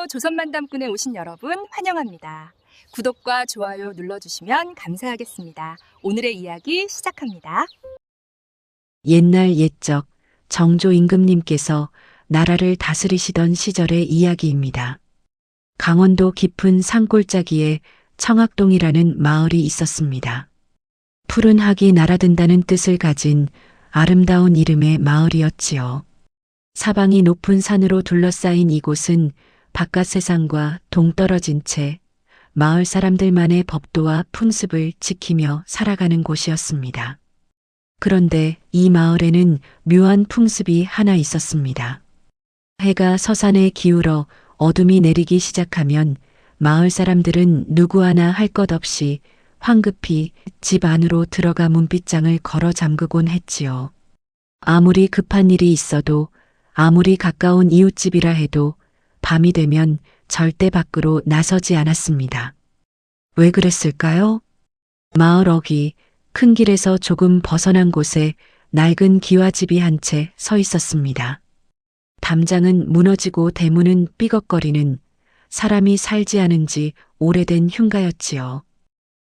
조선만담꾼에 오신 여러분 환영합니다. 구독과 좋아요 눌러주시면 감사하겠습니다. 오늘의 이야기 시작합니다. 옛날 옛적 정조 임금님께서 나라를 다스리시던 시절의 이야기입니다. 강원도 깊은 산골짜기에 청학동이라는 마을이 있었습니다. 푸른 학이 날아든다는 뜻을 가진 아름다운 이름의 마을이었지요. 사방이 높은 산으로 둘러싸인 이곳은 바깥 세상과 동떨어진 채 마을 사람들만의 법도와 풍습을 지키며 살아가는 곳이었습니다. 그런데 이 마을에는 묘한 풍습이 하나 있었습니다. 해가 서산에 기울어 어둠이 내리기 시작하면 마을 사람들은 누구 하나 할 것 없이 황급히 집 안으로 들어가 문빗장을 걸어 잠그곤 했지요. 아무리 급한 일이 있어도 아무리 가까운 이웃집이라 해도 밤이 되면 절대 밖으로 나서지 않았습니다. 왜 그랬을까요? 마을 어귀 큰 길에서 조금 벗어난 곳에 낡은 기와집이 한 채 서 있었습니다. 담장은 무너지고 대문은 삐걱거리는 사람이 살지 않은 지 오래된 흉가였지요.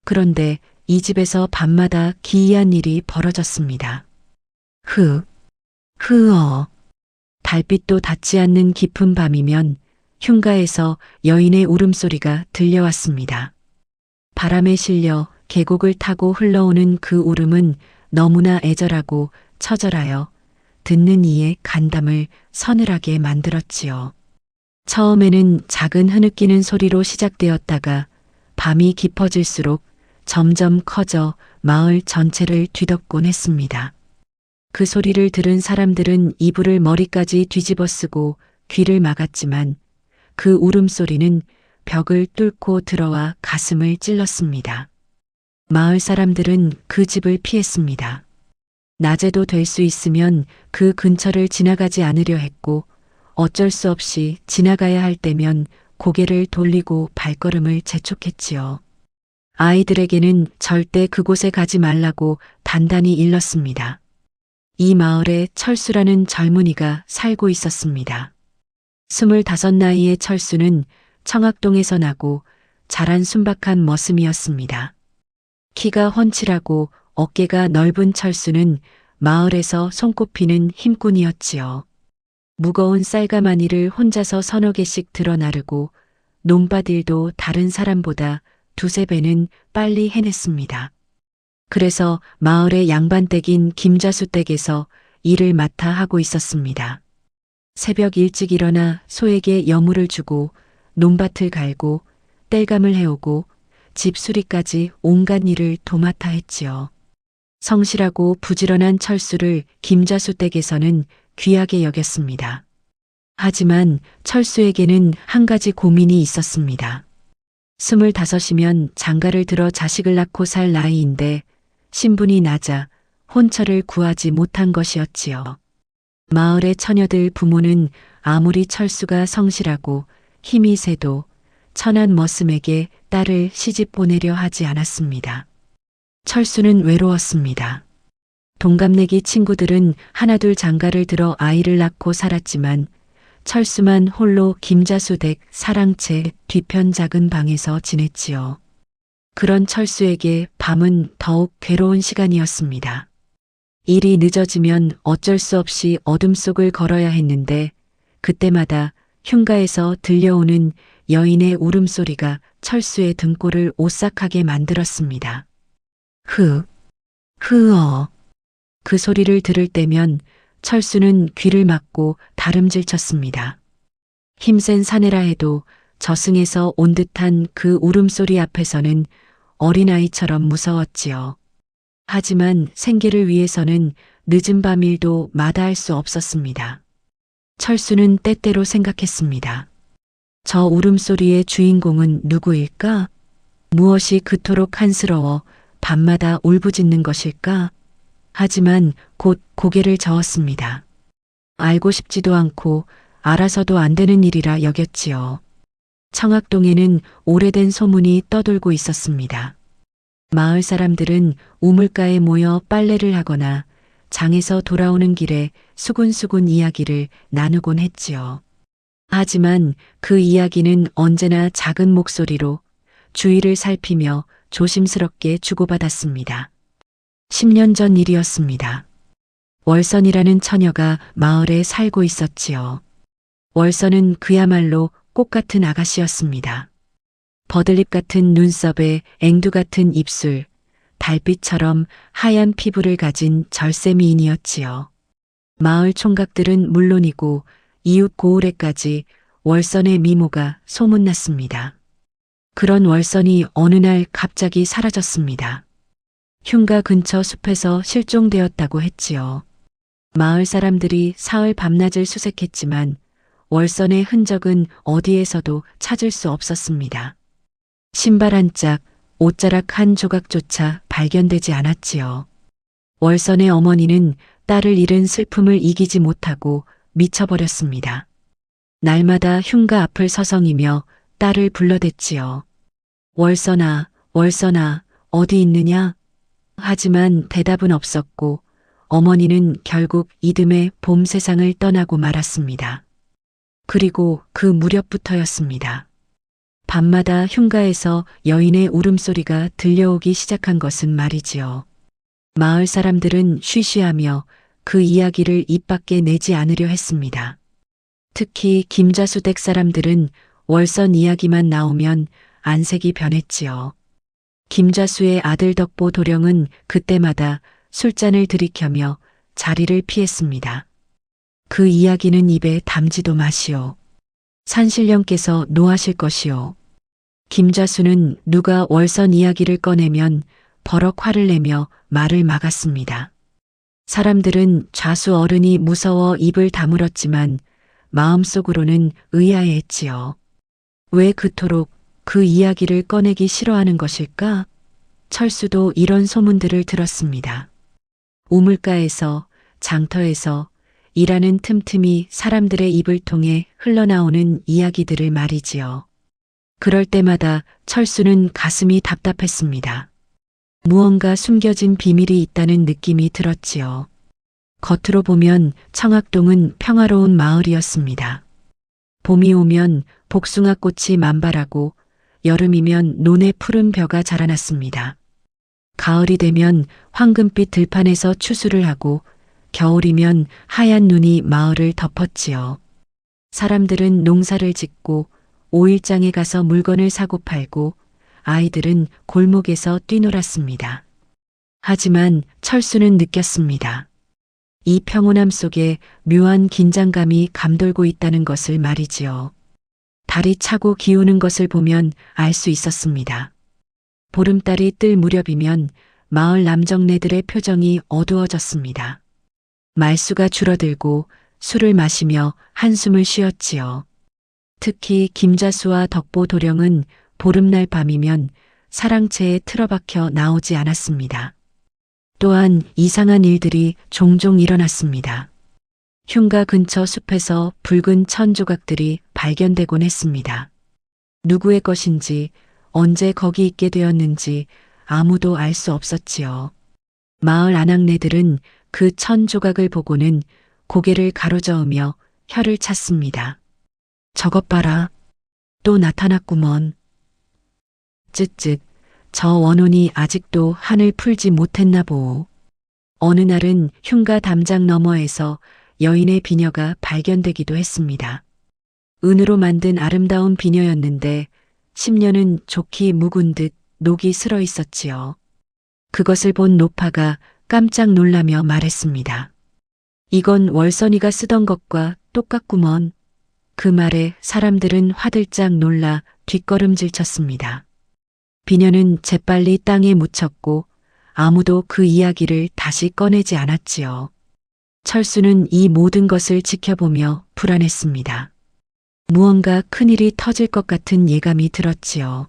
그런데 이 집에서 밤마다 기이한 일이 벌어졌습니다. 흐어. 달빛도 닿지 않는 깊은 밤이면 흉가에서 여인의 울음소리가 들려왔습니다. 바람에 실려 계곡을 타고 흘러오는 그 울음은 너무나 애절하고 처절하여 듣는 이의 간담을 서늘하게 만들었지요. 처음에는 작은 흐느끼는 소리로 시작되었다가 밤이 깊어질수록 점점 커져 마을 전체를 뒤덮곤 했습니다. 그 소리를 들은 사람들은 이불을 머리까지 뒤집어 쓰고 귀를 막았지만 그 울음소리는 벽을 뚫고 들어와 가슴을 찔렀습니다. 마을 사람들은 그 집을 피했습니다. 낮에도 될 수 있으면 그 근처를 지나가지 않으려 했고 어쩔 수 없이 지나가야 할 때면 고개를 돌리고 발걸음을 재촉했지요. 아이들에게는 절대 그곳에 가지 말라고 단단히 일렀습니다. 이 마을에 철수라는 젊은이가 살고 있었습니다. 25 나이의 철수는 청학동에서 나고 자란 순박한 머슴이었습니다. 키가 훤칠하고 어깨가 넓은 철수는 마을에서 손꼽히는 힘꾼이었지요. 무거운 쌀가마니를 혼자서 서너 개씩 들어 나르고 논밭 일도 다른 사람보다 두세 배는 빨리 해냈습니다. 그래서 마을의 양반댁인 김자수 댁에서 일을 맡아 하고 있었습니다. 새벽 일찍 일어나 소에게 여물을 주고 논밭을 갈고 땔감을 해오고 집 수리까지 온갖 일을 도맡아 했지요. 성실하고 부지런한 철수를 김자수 댁에서는 귀하게 여겼습니다. 하지만 철수에게는 한 가지 고민이 있었습니다. 25이면 장가를 들어 자식을 낳고 살 나이인데 신분이 낮아 혼처를 구하지 못한 것이었지요. 마을의 처녀들 부모는 아무리 철수가 성실하고 힘이 세도 천한 머슴에게 딸을 시집 보내려 하지 않았습니다. 철수는 외로웠습니다. 동갑내기 친구들은 하나둘 장가를 들어 아이를 낳고 살았지만 철수만 홀로 김자수 댁 사랑채 뒤편 작은 방에서 지냈지요. 그런 철수에게 밤은 더욱 괴로운 시간이었습니다. 일이 늦어지면 어쩔 수 없이 어둠 속을 걸어야 했는데 그때마다 흉가에서 들려오는 여인의 울음소리가 철수의 등골을 오싹하게 만들었습니다. 흐어. 그 소리를 들을 때면 철수는 귀를 막고 다름질 쳤습니다. 힘센 사내라 해도 저승에서 온 듯한 그 울음소리 앞에서는 어린아이처럼 무서웠지요. 하지만 생계를 위해서는 늦은 밤 일도 마다할 수 없었습니다. 철수는 때때로 생각했습니다. 저 울음소리의 주인공은 누구일까? 무엇이 그토록 간스러워 밤마다 울부짖는 것일까? 하지만 곧 고개를 저었습니다. 알고 싶지도 않고 알아서도 안 되는 일이라 여겼지요. 청학동에는 오래된 소문이 떠돌고 있었습니다. 마을 사람들은 우물가에 모여 빨래를 하거나 장에서 돌아오는 길에 수군수군 이야기를 나누곤 했지요. 하지만 그 이야기는 언제나 작은 목소리로 주위를 살피며 조심스럽게 주고받았습니다. 10년 전 일이었습니다. 월선이라는 처녀가 마을에 살고 있었지요. 월선은 그야말로 꽃 같은 아가씨였습니다. 버들잎 같은 눈썹에 앵두 같은 입술, 달빛처럼 하얀 피부를 가진 절세 미인이었지요. 마을 총각들은 물론이고 이웃 고을에까지 월선의 미모가 소문났습니다. 그런 월선이 어느 날 갑자기 사라졌습니다. 흉가 근처 숲에서 실종되었다고 했지요. 마을 사람들이 사흘 밤낮을 수색했지만 월선의 흔적은 어디에서도 찾을 수 없었습니다. 신발 한 짝, 옷자락 한 조각조차 발견되지 않았지요. 월선의 어머니는 딸을 잃은 슬픔을 이기지 못하고 미쳐버렸습니다. 날마다 흉가 앞을 서성이며 딸을 불러댔지요. 월선아, 월선아, 어디 있느냐? 하지만 대답은 없었고 어머니는 결국 이듬해 봄 세상을 떠나고 말았습니다. 그리고 그 무렵부터였습니다. 밤마다 흉가에서 여인의 울음소리가 들려오기 시작한 것은 말이지요. 마을 사람들은 쉬쉬하며 그 이야기를 입 밖에 내지 않으려 했습니다. 특히 김자수 댁 사람들은 월선 이야기만 나오면 안색이 변했지요. 김자수의 아들 덕보 도령은 그때마다 술잔을 들이켜며 자리를 피했습니다. 그 이야기는 입에 담지도 마시오. 산신령께서 노하실 것이오. 김자수는 누가 월선 이야기를 꺼내면 버럭 화를 내며 말을 막았습니다. 사람들은 좌수 어른이 무서워 입을 다물었지만 마음속으로는 의아해했지요. 왜 그토록 그 이야기를 꺼내기 싫어하는 것일까? 철수도 이런 소문들을 들었습니다. 우물가에서, 장터에서 일하는 틈틈이 사람들의 입을 통해 흘러나오는 이야기들을 말이지요. 그럴 때마다 철수는 가슴이 답답했습니다. 무언가 숨겨진 비밀이 있다는 느낌이 들었지요. 겉으로 보면 청학동은 평화로운 마을이었습니다. 봄이 오면 복숭아꽃이 만발하고 여름이면 논에 푸른 벼가 자라났습니다. 가을이 되면 황금빛 들판에서 추수를 하고 겨울이면 하얀 눈이 마을을 덮었지요. 사람들은 농사를 짓고 오일장에 가서 물건을 사고 팔고 아이들은 골목에서 뛰놀았습니다. 하지만 철수는 느꼈습니다. 이 평온함 속에 묘한 긴장감이 감돌고 있다는 것을 말이지요. 달이 차고 기우는 것을 보면 알 수 있었습니다. 보름달이 뜰 무렵이면 마을 남정네들의 표정이 어두워졌습니다. 말수가 줄어들고 술을 마시며 한숨을 쉬었지요. 특히 김자수와 덕보 도령은 보름날 밤이면 사랑채에 틀어박혀 나오지 않았습니다. 또한 이상한 일들이 종종 일어났습니다. 흉가 근처 숲에서 붉은 천 조각들이 발견되곤 했습니다. 누구의 것인지 언제 거기 있게 되었는지 아무도 알 수 없었지요. 마을 아낙네들은 그 천 조각을 보고는 고개를 가로저으며 혀를 찼습니다. 저것 봐라. 또 나타났구먼. 쯧쯧. 저 원혼이 아직도 한을 풀지 못했나 보오. 어느 날은 흉가 담장 너머에서 여인의 비녀가 발견되기도 했습니다. 은으로 만든 아름다운 비녀였는데 10년은 좋게 묵은 듯 녹이 슬어 있었지요. 그것을 본 노파가 깜짝 놀라며 말했습니다. 이건 월선이가 쓰던 것과 똑같구먼. 그 말에 사람들은 화들짝 놀라 뒷걸음질 쳤습니다. 비녀는 재빨리 땅에 묻혔고 아무도 그 이야기를 다시 꺼내지 않았지요. 철수는 이 모든 것을 지켜보며 불안했습니다. 무언가 큰일이 터질 것 같은 예감이 들었지요.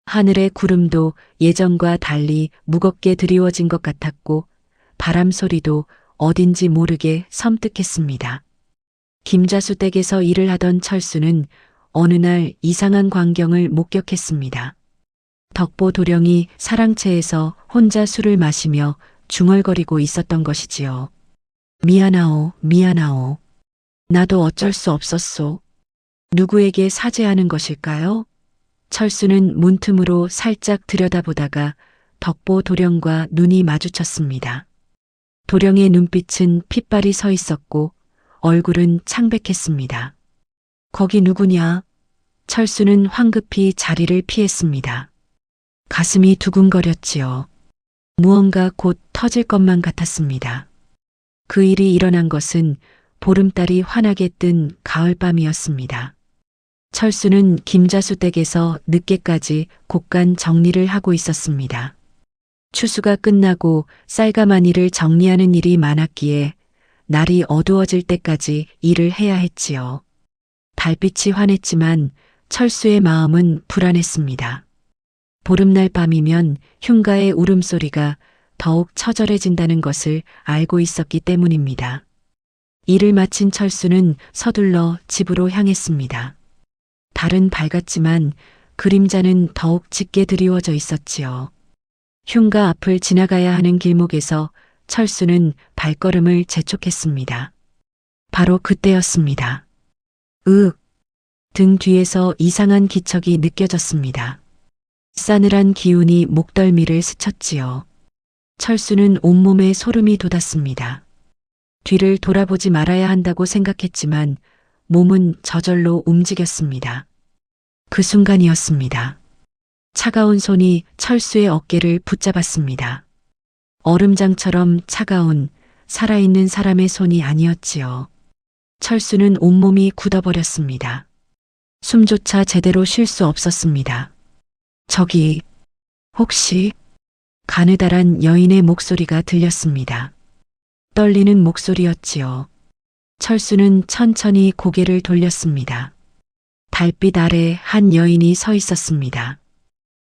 하늘의 구름도 예전과 달리 무겁게 드리워진 것 같았고 바람 소리도 어딘지 모르게 섬뜩했습니다. 김자수 댁에서 일을 하던 철수는 어느 날 이상한 광경을 목격했습니다. 덕보 도령이 사랑채에서 혼자 술을 마시며 중얼거리고 있었던 것이지요. 미안하오, 미안하오. 나도 어쩔 수 없었소. 누구에게 사죄하는 것일까요? 철수는 문틈으로 살짝 들여다보다가 덕보 도령과 눈이 마주쳤습니다. 도령의 눈빛은 핏발이 서 있었고 얼굴은 창백했습니다. 거기 누구냐? 철수는 황급히 자리를 피했습니다. 가슴이 두근거렸지요. 무언가 곧 터질 것만 같았습니다. 그 일이 일어난 것은 보름달이 환하게 뜬 가을밤이었습니다. 철수는 김자수 댁에서 늦게까지 곡간 정리를 하고 있었습니다. 추수가 끝나고 쌀가마니를 정리하는 일이 많았기에 날이 어두워질 때까지 일을 해야 했지요. 달빛이 환했지만 철수의 마음은 불안했습니다. 보름날 밤이면 흉가의 울음소리가 더욱 처절해진다는 것을 알고 있었기 때문입니다. 일을 마친 철수는 서둘러 집으로 향했습니다. 달은 밝았지만 그림자는 더욱 짙게 드리워져 있었지요. 흉가 앞을 지나가야 하는 길목에서 철수는 발걸음을 재촉했습니다. 바로 그때였습니다. 등 뒤에서 이상한 기척이 느껴졌습니다. 싸늘한 기운이 목덜미를 스쳤지요. 철수는 온몸에 소름이 돋았습니다. 뒤를 돌아보지 말아야 한다고 생각했지만 몸은 저절로 움직였습니다. 그 순간이었습니다. 차가운 손이 철수의 어깨를 붙잡았습니다. 얼음장처럼 차가운 살아있는 사람의 손이 아니었지요. 철수는 온몸이 굳어버렸습니다. 숨조차 제대로 쉴 수 없었습니다. 저기, 혹시 가느다란 여인의 목소리가 들렸습니다. 떨리는 목소리였지요. 철수는 천천히 고개를 돌렸습니다. 달빛 아래 한 여인이 서 있었습니다.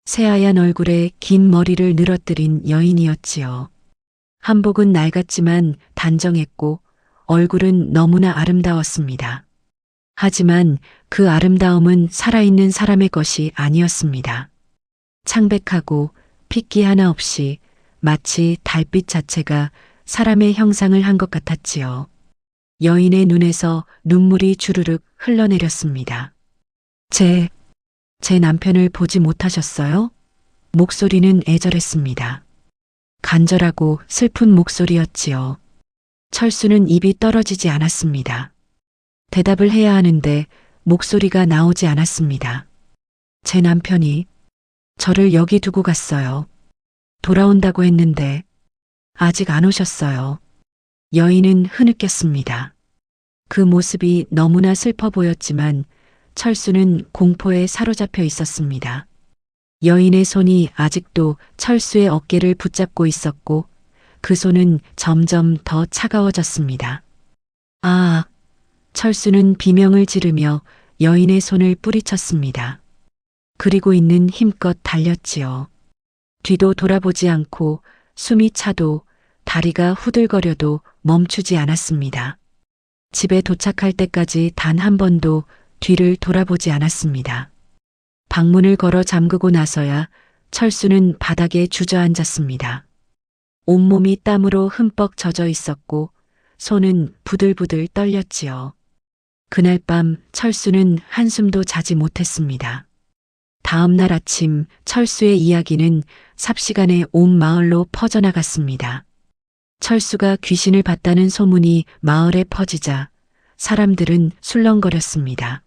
새하얀 얼굴에 긴 머리를 늘어뜨린 여인이었지요. 한복은 낡았지만 단정했고 얼굴은 너무나 아름다웠습니다. 하지만 그 아름다움은 살아있는 사람의 것이 아니었습니다. 창백하고 핏기 하나 없이 마치 달빛 자체가 사람의 형상을 한 것 같았지요. 여인의 눈에서 눈물이 주르륵 흘러내렸습니다. 제 남편을 보지 못하셨어요? 목소리는 애절했습니다. 간절하고 슬픈 목소리였지요. 철수는 입이 떨어지지 않았습니다. 대답을 해야 하는데 목소리가 나오지 않았습니다. 제 남편이 저를 여기 두고 갔어요. 돌아온다고 했는데 아직 안 오셨어요. 여인은 흐느꼈습니다. 그 모습이 너무나 슬퍼 보였지만 철수는 공포에 사로잡혀 있었습니다. 여인의 손이 아직도 철수의 어깨를 붙잡고 있었고 그 손은 점점 더 차가워졌습니다. 아, 철수는 비명을 지르며 여인의 손을 뿌리쳤습니다. 그리고 있는 힘껏 달렸지요. 뒤도 돌아보지 않고 숨이 차도 다리가 후들거려도 멈추지 않았습니다. 집에 도착할 때까지 단 한 번도 뒤를 돌아보지 않았습니다. 방문을 걸어 잠그고 나서야 철수는 바닥에 주저앉았습니다. 온몸이 땀으로 흠뻑 젖어 있었고 손은 부들부들 떨렸지요. 그날 밤 철수는 한숨도 자지 못했습니다. 다음 날 아침 철수의 이야기는 삽시간에 온 마을로 퍼져나갔습니다. 철수가 귀신을 봤다는 소문이 마을에 퍼지자 사람들은 술렁거렸습니다.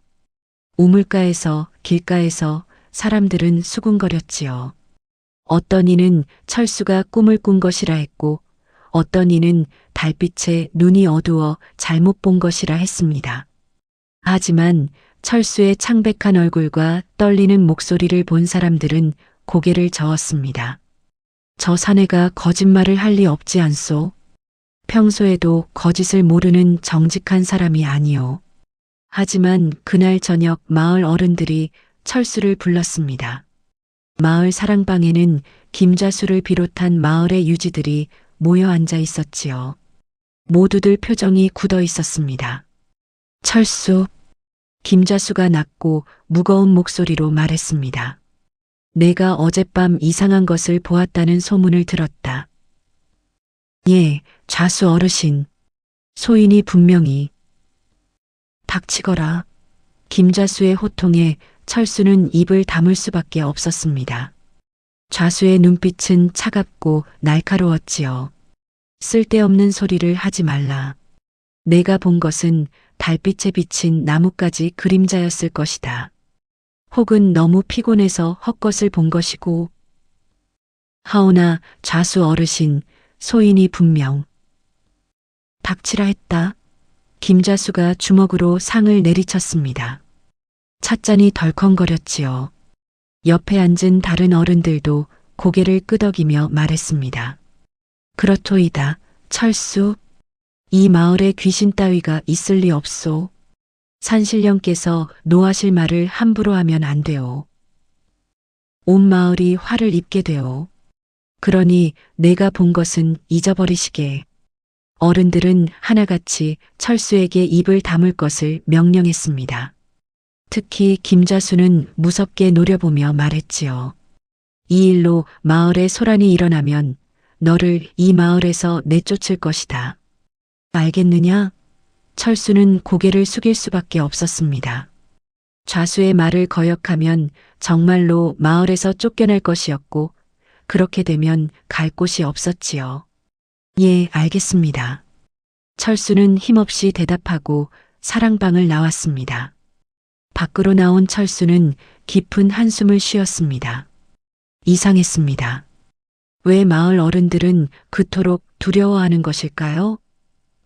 우물가에서 길가에서 사람들은 수군거렸지요. 어떤 이는 철수가 꿈을 꾼 것이라 했고 어떤 이는 달빛에 눈이 어두워 잘못 본 것이라 했습니다. 하지만 철수의 창백한 얼굴과 떨리는 목소리를 본 사람들은 고개를 저었습니다. 저 사내가 거짓말을 할 리 없지 않소? 평소에도 거짓을 모르는 정직한 사람이 아니오. 하지만 그날 저녁 마을 어른들이 철수를 불렀습니다. 마을 사랑방에는 김자수를 비롯한 마을의 유지들이 모여 앉아 있었지요. 모두들 표정이 굳어 있었습니다. 철수, 김자수가 낮고 무거운 목소리로 말했습니다. 내가 어젯밤 이상한 것을 보았다는 소문을 들었다. 예, 좌수 어르신. 소인이 분명히. 닥치거라. 김좌수의 호통에 철수는 입을 다물 수밖에 없었습니다. 좌수의 눈빛은 차갑고 날카로웠지요. 쓸데없는 소리를 하지 말라. 내가 본 것은 달빛에 비친 나뭇가지 그림자였을 것이다. 혹은 너무 피곤해서 헛것을 본 것이고. 하오나 좌수 어르신, 소인이 분명 닥치라 했다. 김좌수가 주먹으로 상을 내리쳤습니다. 찻잔이 덜컹거렸지요. 옆에 앉은 다른 어른들도 고개를 끄덕이며 말했습니다. 그렇토이다, 철수. 이 마을에 귀신 따위가 있을 리 없소. 산신령께서 노하실 말을 함부로 하면 안 돼요. 온 마을이 화를 입게 돼요. 그러니 내가 본 것은 잊어버리시게. 어른들은 하나같이 철수에게 입을 다물 것을 명령했습니다. 특히 김좌수는 무섭게 노려보며 말했지요. 이 일로 마을에 소란이 일어나면 너를 이 마을에서 내쫓을 것이다. 알겠느냐? 철수는 고개를 숙일 수밖에 없었습니다. 좌수의 말을 거역하면 정말로 마을에서 쫓겨날 것이었고 그렇게 되면 갈 곳이 없었지요. 예, 알겠습니다. 철수는 힘없이 대답하고 사랑방을 나왔습니다. 밖으로 나온 철수는 깊은 한숨을 쉬었습니다. 이상했습니다. 왜 마을 어른들은 그토록 두려워하는 것일까요?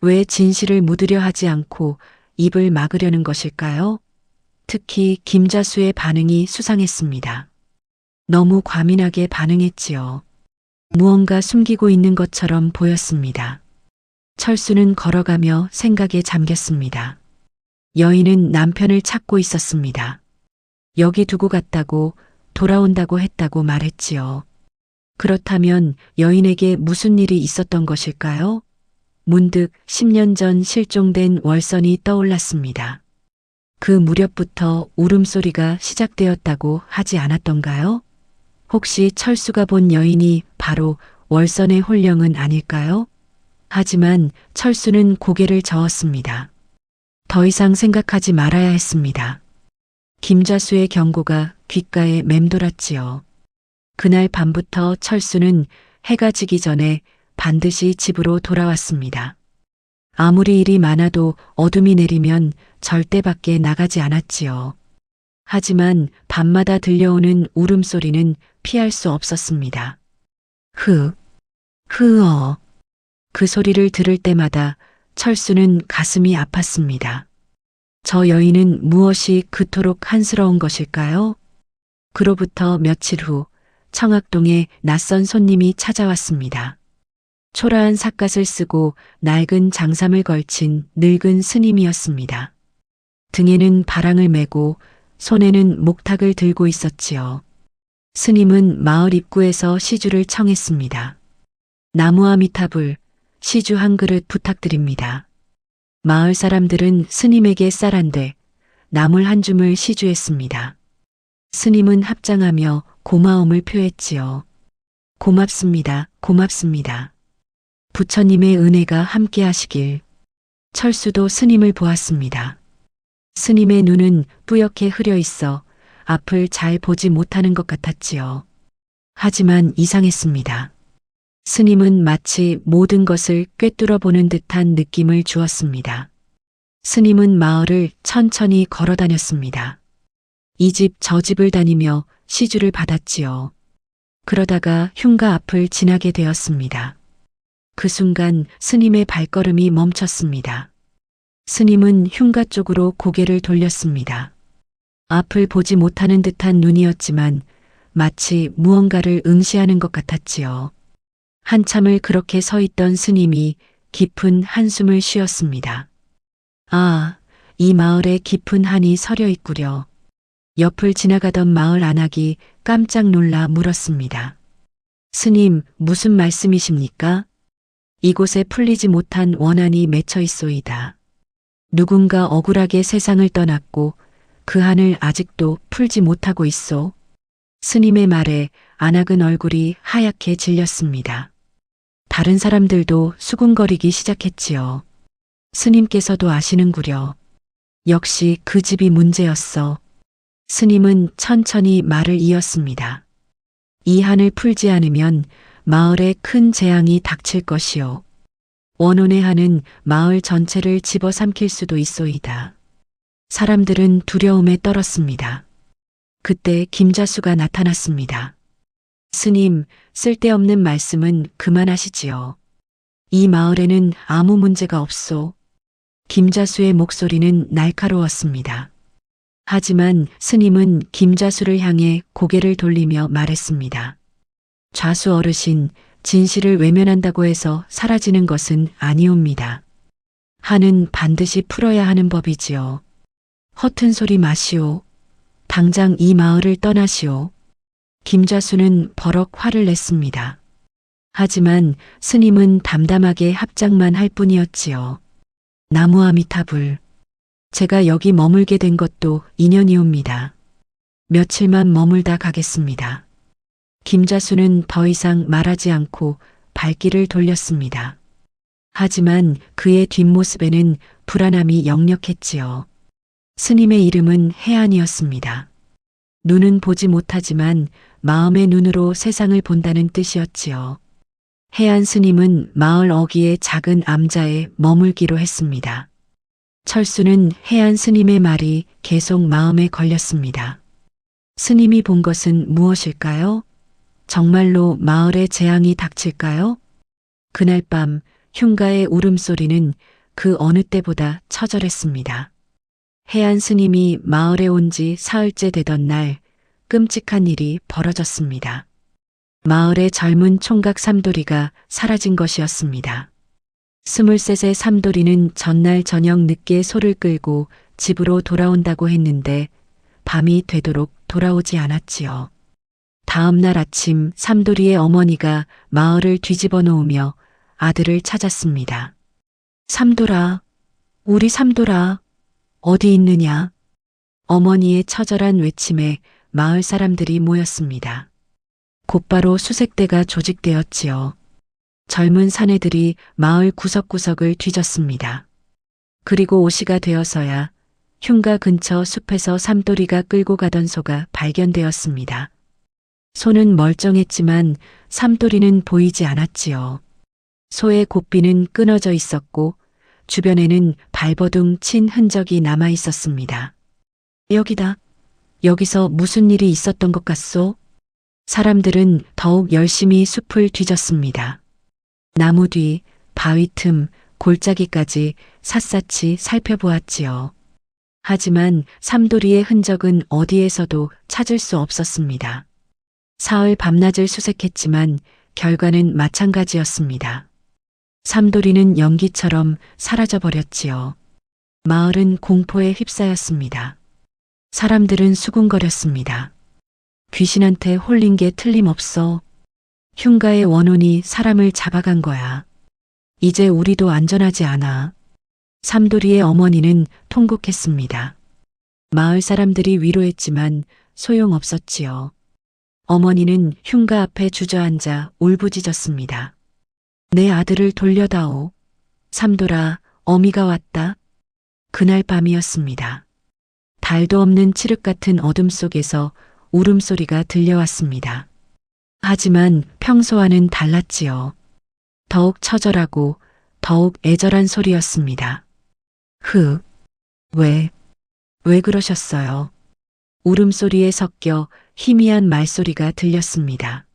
왜 진실을 묻으려 하지 않고 입을 막으려는 것일까요? 특히 김좌수의 반응이 수상했습니다. 너무 과민하게 반응했지요. 무언가 숨기고 있는 것처럼 보였습니다. 철수는 걸어가며 생각에 잠겼습니다. 여인은 남편을 찾고 있었습니다. 여기 두고 갔다고 돌아온다고 했다고 말했지요. 그렇다면 여인에게 무슨 일이 있었던 것일까요? 문득 10년 전 실종된 월선이 떠올랐습니다. 그 무렵부터 울음소리가 시작되었다고 하지 않았던가요? 혹시 철수가 본 여인이 바로 월선의 홀령은 아닐까요? 하지만 철수는 고개를 저었습니다. 더 이상 생각하지 말아야 했습니다. 김좌수의 경고가 귓가에 맴돌았지요. 그날 밤부터 철수는 해가 지기 전에 반드시 집으로 돌아왔습니다. 아무리 일이 많아도 어둠이 내리면 절대 밖에 나가지 않았지요. 하지만 밤마다 들려오는 울음소리는 피할 수 없었습니다. 흐어. 그 소리를 들을 때마다 철수는 가슴이 아팠습니다. 저 여인은 무엇이 그토록 한스러운 것일까요? 그로부터 며칠 후 청학동에 낯선 손님이 찾아왔습니다. 초라한 삿갓을 쓰고 낡은 장삼을 걸친 늙은 스님이었습니다. 등에는 바랑을 메고 손에는 목탁을 들고 있었지요. 스님은 마을 입구에서 시주를 청했습니다. 나무아미타불, 시주 한 그릇 부탁드립니다. 마을 사람들은 스님에게 쌀 한 대, 나물 한 줌을 시주했습니다. 스님은 합장하며 고마움을 표했지요. 고맙습니다. 고맙습니다. 부처님의 은혜가 함께 하시길. 철수도 스님을 보았습니다. 스님의 눈은 뿌옇게 흐려 있어 앞을 잘 보지 못하는 것 같았지요. 하지만 이상했습니다. 스님은 마치 모든 것을 꿰뚫어 보는 듯한 느낌을 주었습니다. 스님은 마을을 천천히 걸어 다녔습니다. 이 집 저 집을 다니며 시주를 받았지요. 그러다가 흉가 앞을 지나게 되었습니다. 그 순간 스님의 발걸음이 멈췄습니다. 스님은 흉가 쪽으로 고개를 돌렸습니다. 앞을 보지 못하는 듯한 눈이었지만 마치 무언가를 응시하는 것 같았지요. 한참을 그렇게 서 있던 스님이 깊은 한숨을 쉬었습니다. 아, 이 마을에 깊은 한이 서려 있구려. 옆을 지나가던 마을 안악이 깜짝 놀라 물었습니다. 스님, 무슨 말씀이십니까? 이곳에 풀리지 못한 원한이 맺혀 있소이다. 누군가 억울하게 세상을 떠났고 그 한을 아직도 풀지 못하고 있소. 스님의 말에 안악은 얼굴이 하얗게 질렸습니다. 다른 사람들도 수군거리기 시작했지요. 스님께서도 아시는구려. 역시 그 집이 문제였어. 스님은 천천히 말을 이었습니다. 이 한을 풀지 않으면 마을에 큰 재앙이 닥칠 것이요. 원혼의 한은 마을 전체를 집어삼킬 수도 있소이다. 사람들은 두려움에 떨었습니다. 그때 김자수가 나타났습니다. 스님, 쓸데없는 말씀은 그만하시지요. 이 마을에는 아무 문제가 없소. 김자수의 목소리는 날카로웠습니다. 하지만 스님은 김자수를 향해 고개를 돌리며 말했습니다. 좌수 어르신, 진실을 외면한다고 해서 사라지는 것은 아니옵니다. 한은 반드시 풀어야 하는 법이지요. 허튼 소리 마시오. 당장 이 마을을 떠나시오. 김자수는 버럭 화를 냈습니다. 하지만 스님은 담담하게 합장만 할 뿐이었지요. 나무아미타불. 제가 여기 머물게 된 것도 인연이옵니다. 며칠만 머물다 가겠습니다. 김자수는 더 이상 말하지 않고 발길을 돌렸습니다. 하지만 그의 뒷모습에는 불안함이 역력했지요. 스님의 이름은 해안이었습니다. 눈은 보지 못하지만 마음의 눈으로 세상을 본다는 뜻이었지요. 해안 스님은 마을 어귀의 작은 암자에 머물기로 했습니다. 철수는 해안 스님의 말이 계속 마음에 걸렸습니다. 스님이 본 것은 무엇일까요? 정말로 마을에 재앙이 닥칠까요? 그날 밤 흉가의 울음소리는 그 어느 때보다 처절했습니다. 해안 스님이 마을에 온 지 사흘째 되던 날 끔찍한 일이 벌어졌습니다. 마을의 젊은 총각 삼돌이가 사라진 것이었습니다. 23세 삼돌이는 전날 저녁 늦게 소를 끌고 집으로 돌아온다고 했는데 밤이 되도록 돌아오지 않았지요. 다음 날 아침 삼돌이의 어머니가 마을을 뒤집어 놓으며 아들을 찾았습니다. 삼돌아, 우리 삼돌아, 어디 있느냐? 어머니의 처절한 외침에 마을 사람들이 모였습니다. 곧바로 수색대가 조직되었지요. 젊은 사내들이 마을 구석구석을 뒤졌습니다. 그리고 오시가 되어서야 흉가 근처 숲에서 삼돌이가 끌고 가던 소가 발견되었습니다. 소는 멀쩡했지만 삼돌이는 보이지 않았지요. 소의 고삐는 끊어져 있었고 주변에는 발버둥 친 흔적이 남아 있었습니다. 여기다. 여기서 무슨 일이 있었던 것 같소? 사람들은 더욱 열심히 숲을 뒤졌습니다. 나무 뒤, 바위 틈, 골짜기까지 샅샅이 살펴보았지요. 하지만 삼돌이의 흔적은 어디에서도 찾을 수 없었습니다. 사흘 밤낮을 수색했지만 결과는 마찬가지였습니다. 삼돌이는 연기처럼 사라져버렸지요. 마을은 공포에 휩싸였습니다. 사람들은 수군거렸습니다. 귀신한테 홀린 게 틀림없어. 흉가의 원혼이 사람을 잡아간 거야. 이제 우리도 안전하지 않아. 삼돌이의 어머니는 통곡했습니다. 마을 사람들이 위로했지만 소용없었지요. 어머니는 흉가 앞에 주저앉아 울부짖었습니다. 내 아들을 돌려다오. 삼돌아, 어미가 왔다. 그날 밤이었습니다. 달도 없는 칠흑 같은 어둠 속에서 울음소리가 들려왔습니다. 하지만 평소와는 달랐지요. 더욱 처절하고 더욱 애절한 소리였습니다. 왜 그러셨어요? 울음소리에 섞여 희미한 말소리가 들렸습니다.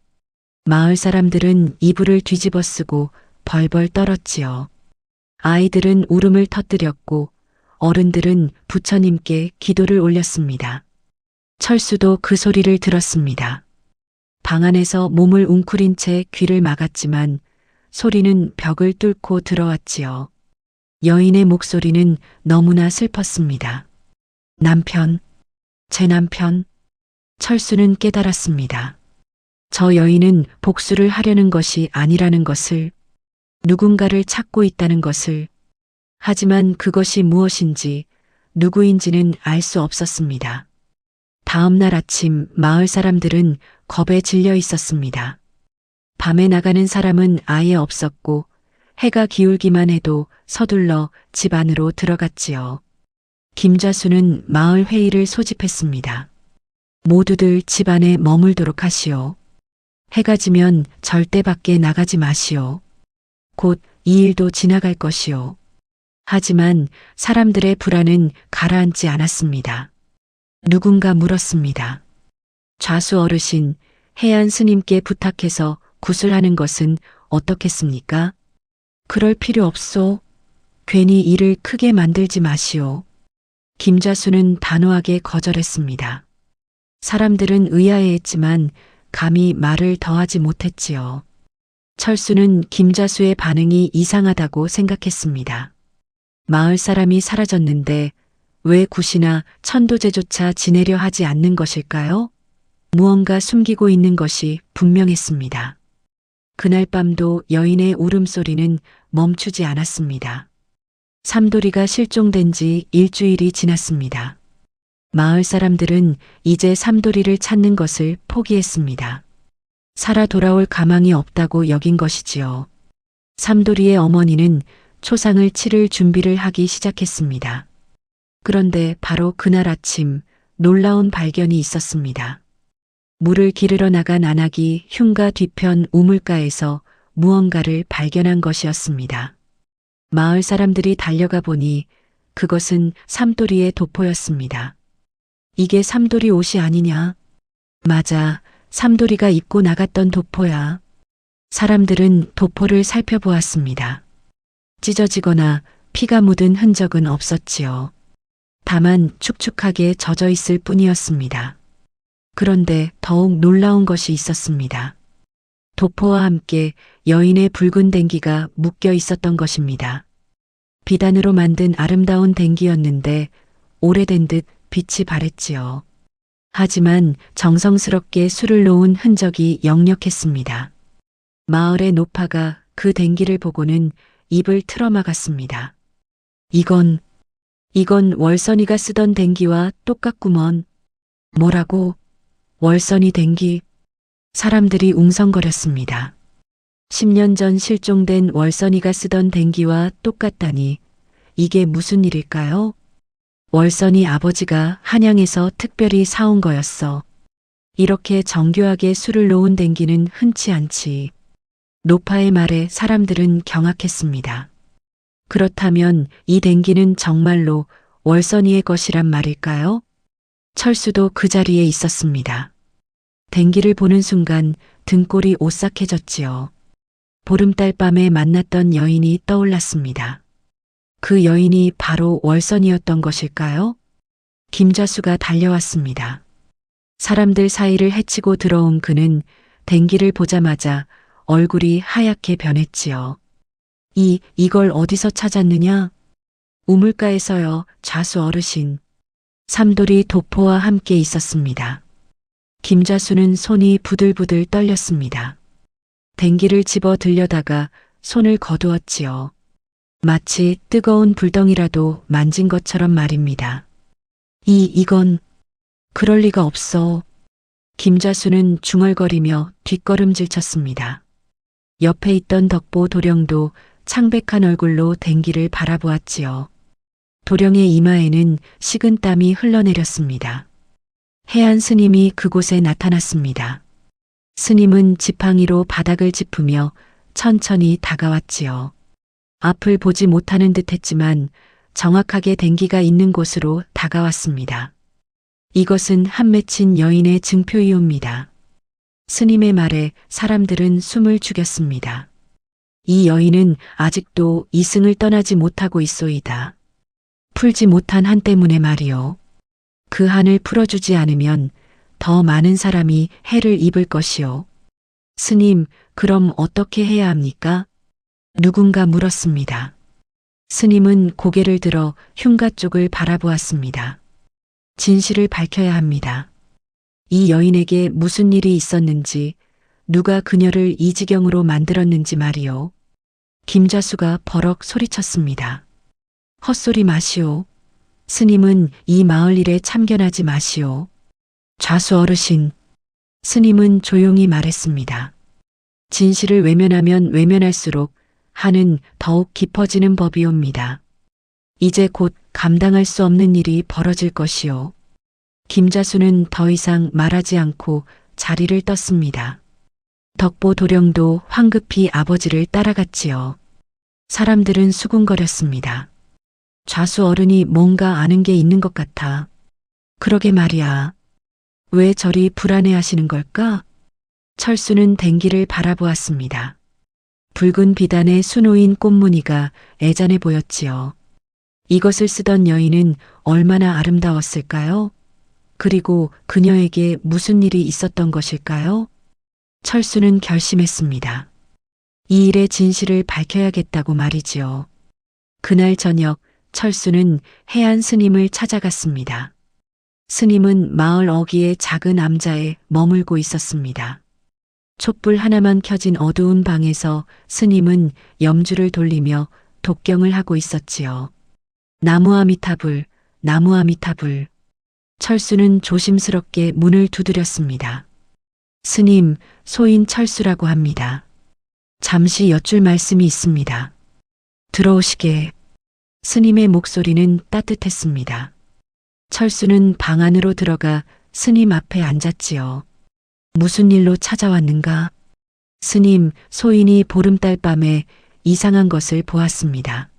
마을 사람들은 이불을 뒤집어 쓰고 벌벌 떨었지요. 아이들은 울음을 터뜨렸고 어른들은 부처님께 기도를 올렸습니다. 철수도 그 소리를 들었습니다. 방 안에서 몸을 웅크린 채 귀를 막았지만 소리는 벽을 뚫고 들어왔지요. 여인의 목소리는 너무나 슬펐습니다. 남편, 제 남편. 철수는 깨달았습니다. 저 여인은 복수를 하려는 것이 아니라는 것을, 누군가를 찾고 있다는 것을. 하지만 그것이 무엇인지, 누구인지는 알 수 없었습니다. 다음 날 아침 마을 사람들은 겁에 질려 있었습니다. 밤에 나가는 사람은 아예 없었고 해가 기울기만 해도 서둘러 집 안으로 들어갔지요. 김자수는 마을 회의를 소집했습니다. 모두들 집 안에 머물도록 하시오. 해가 지면 절대 밖에 나가지 마시오. 곧 이 일도 지나갈 것이오. 하지만 사람들의 불안은 가라앉지 않았습니다. 누군가 물었습니다. 좌수 어르신, 해안 스님께 부탁해서 구슬하는 것은 어떻겠습니까? 그럴 필요 없소. 괜히 일을 크게 만들지 마시오. 김자수는 단호하게 거절했습니다. 사람들은 의아해했지만 감히 말을 더하지 못했지요. 철수는 김자수의 반응이 이상하다고 생각했습니다. 마을 사람이 사라졌는데 왜 굿이나 천도제조차 지내려 하지 않는 것일까요? 무언가 숨기고 있는 것이 분명했습니다. 그날 밤도 여인의 울음소리는 멈추지 않았습니다. 삼돌이가 실종된 지 일주일이 지났습니다. 마을 사람들은 이제 삼돌이를 찾는 것을 포기했습니다. 살아 돌아올 가망이 없다고 여긴 것이지요. 삼돌이의 어머니는 초상을 치를 준비를 하기 시작했습니다. 그런데 바로 그날 아침 놀라운 발견이 있었습니다. 물을 기르러 나간 안악이 흉가 뒤편 우물가에서 무언가를 발견한 것이었습니다. 마을 사람들이 달려가 보니 그것은 삼돌이의 도포였습니다. 이게 삼돌이 옷이 아니냐? 맞아, 삼돌이가 입고 나갔던 도포야. 사람들은 도포를 살펴보았습니다. 찢어지거나 피가 묻은 흔적은 없었지요. 다만 축축하게 젖어 있을 뿐이었습니다. 그런데 더욱 놀라운 것이 있었습니다. 도포와 함께 여인의 붉은 댕기가 묶여 있었던 것입니다. 비단으로 만든 아름다운 댕기였는데 오래된 듯 빛이 바랬지요. 하지만 정성스럽게 술을 놓은 흔적이 역력했습니다. 마을의 노파가 그 댕기를 보고는 입을 틀어막았습니다. 이건 월선이가 쓰던 댕기와 똑같구먼. 뭐라고? 월선이 댕기? 사람들이 웅성거렸습니다. 10년 전 실종된 월선이가 쓰던 댕기와 똑같다니 이게 무슨 일일까요? 월선이 아버지가 한양에서 특별히 사온 거였어. 이렇게 정교하게 술을 놓은 댕기는 흔치 않지. 노파의 말에 사람들은 경악했습니다. 그렇다면 이 댕기는 정말로 월선이의 것이란 말일까요? 철수도 그 자리에 있었습니다. 댕기를 보는 순간 등골이 오싹해졌지요. 보름달 밤에 만났던 여인이 떠올랐습니다. 그 여인이 바로 월선이었던 것일까요? 김자수가 달려왔습니다. 사람들 사이를 헤치고 들어온 그는 댕기를 보자마자 얼굴이 하얗게 변했지요. 이걸 어디서 찾았느냐? 우물가에서요, 좌수 어르신. 삼돌이 도포와 함께 있었습니다. 김자수는 손이 부들부들 떨렸습니다. 댕기를 집어 들려다가 손을 거두었지요. 마치 뜨거운 불덩이라도 만진 것처럼 말입니다. 이건 그럴 리가 없어. 김자수는 중얼거리며 뒷걸음질 쳤습니다. 옆에 있던 덕보 도령도 창백한 얼굴로 댕기를 바라보았지요. 도령의 이마에는 식은 땀이 흘러내렸습니다. 해안 스님이 그곳에 나타났습니다. 스님은 지팡이로 바닥을 짚으며 천천히 다가왔지요. 앞을 보지 못하는 듯 했지만 정확하게 댕기가 있는 곳으로 다가왔습니다. 이것은 한 맺힌 여인의 증표이옵니다. 스님의 말에 사람들은 숨을 죽였습니다. 이 여인은 아직도 이승을 떠나지 못하고 있소이다. 풀지 못한 한 때문에 말이요. 그 한을 풀어주지 않으면 더 많은 사람이 해를 입을 것이요. 스님, 그럼 어떻게 해야 합니까? 누군가 물었습니다. 스님은 고개를 들어 흉가 쪽을 바라보았습니다. 진실을 밝혀야 합니다. 이 여인에게 무슨 일이 있었는지, 누가 그녀를 이 지경으로 만들었는지 말이요. 김자수가 버럭 소리쳤습니다. 헛소리 마시오. 스님은 이 마을 일에 참견하지 마시오. 좌수 어르신. 스님은 조용히 말했습니다. 진실을 외면하면 외면할수록 한은 더욱 깊어지는 법이옵니다. 이제 곧 감당할 수 없는 일이 벌어질 것이요. 김자수는 더 이상 말하지 않고 자리를 떴습니다. 덕보 도령도 황급히 아버지를 따라갔지요. 사람들은 수군거렸습니다. 좌수 어른이 뭔가 아는 게 있는 것 같아. 그러게 말이야. 왜 저리 불안해하시는 걸까? 철수는 댕기를 바라보았습니다. 붉은 비단의 수놓인 꽃무늬가 애잔해 보였지요. 이것을 쓰던 여인은 얼마나 아름다웠을까요? 그리고 그녀에게 무슨 일이 있었던 것일까요? 철수는 결심했습니다. 이 일의 진실을 밝혀야겠다고 말이지요. 그날 저녁 철수는 해안 스님을 찾아갔습니다. 스님은 마을 어귀의 작은 암자에 머물고 있었습니다. 촛불 하나만 켜진 어두운 방에서 스님은 염주를 돌리며 독경을 하고 있었지요. 나무 아미타불, 나무 아미타불. 철수는 조심스럽게 문을 두드렸습니다. 스님, 소인 철수라고 합니다. 잠시 여쭐 말씀이 있습니다. 들어오시게. 스님의 목소리는 따뜻했습니다. 철수는 방 안으로 들어가 스님 앞에 앉았지요. 무슨 일로 찾아왔는가? 스님, 소인이 보름달 밤에 이상한 것을 보았습니다.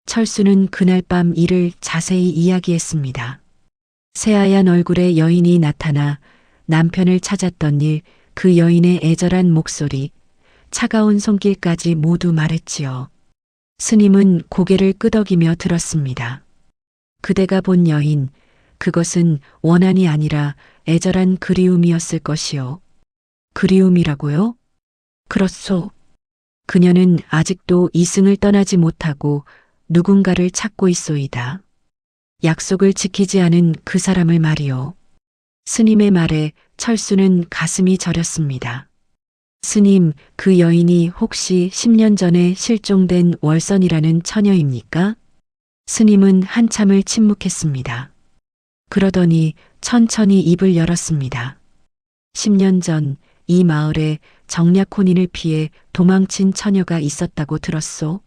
철수는 그날 밤 일을 자세히 이야기했습니다. 새하얀 얼굴의 여인이 나타나 남편을 찾았던 일, 그 여인의 애절한 목소리, 차가운 손길까지 모두 말했지요. 스님은 고개를 끄덕이며 들었습니다. 그대가 본 여인, 그것은 원한이 아니라 애절한 그리움이었을 것이요. 그리움이라고요? 그렇소. 그녀는 아직도 이승을 떠나지 못하고 누군가를 찾고 있소이다. 약속을 지키지 않은 그 사람을 말이요. 스님의 말에 철수는 가슴이 저렸습니다. 스님, 그 여인이 혹시 10년 전에 실종된 월선이라는 처녀입니까? 스님은 한참을 침묵했습니다. 그러더니 천천히 입을 열었습니다. 10년 전 이 마을에 정략 혼인을 피해 도망친 처녀가 있었다고 들었소.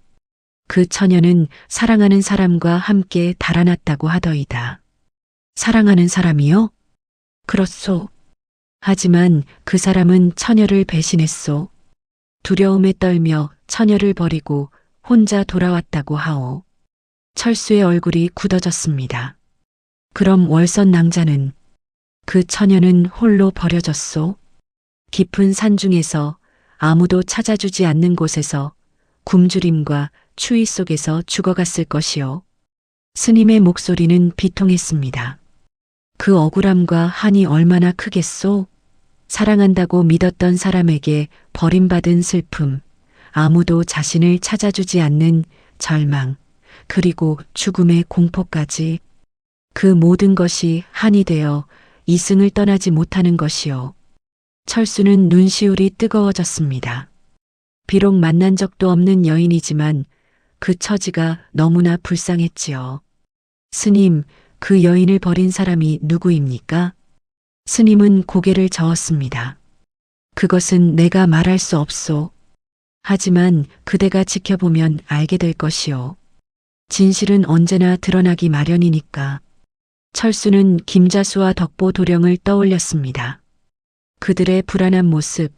그 처녀는 사랑하는 사람과 함께 달아났다고 하더이다. 사랑하는 사람이요? 그렇소. 하지만 그 사람은 처녀를 배신했소. 두려움에 떨며 처녀를 버리고 혼자 돌아왔다고 하오. 철수의 얼굴이 굳어졌습니다. 그럼 월선 낭자는? 그 처녀는 홀로 버려졌소. 깊은 산중에서 아무도 찾아주지 않는 곳에서 굶주림과 추위 속에서 죽어갔을 것이요. 스님의 목소리는 비통했습니다. 그 억울함과 한이 얼마나 크겠소? 사랑한다고 믿었던 사람에게 버림받은 슬픔, 아무도 자신을 찾아주지 않는 절망, 그리고 죽음의 공포까지. 그 모든 것이 한이 되어 이승을 떠나지 못하는 것이요. 철수는 눈시울이 뜨거워졌습니다. 비록 만난 적도 없는 여인이지만 그 처지가 너무나 불쌍했지요. 스님, 그 여인을 버린 사람이 누구입니까? 스님은 고개를 저었습니다. 그것은 내가 말할 수 없소. 하지만 그대가 지켜보면 알게 될 것이요. 진실은 언제나 드러나기 마련이니까. 철수는 김자수와 덕보 도령을 떠올렸습니다. 그들의 불안한 모습,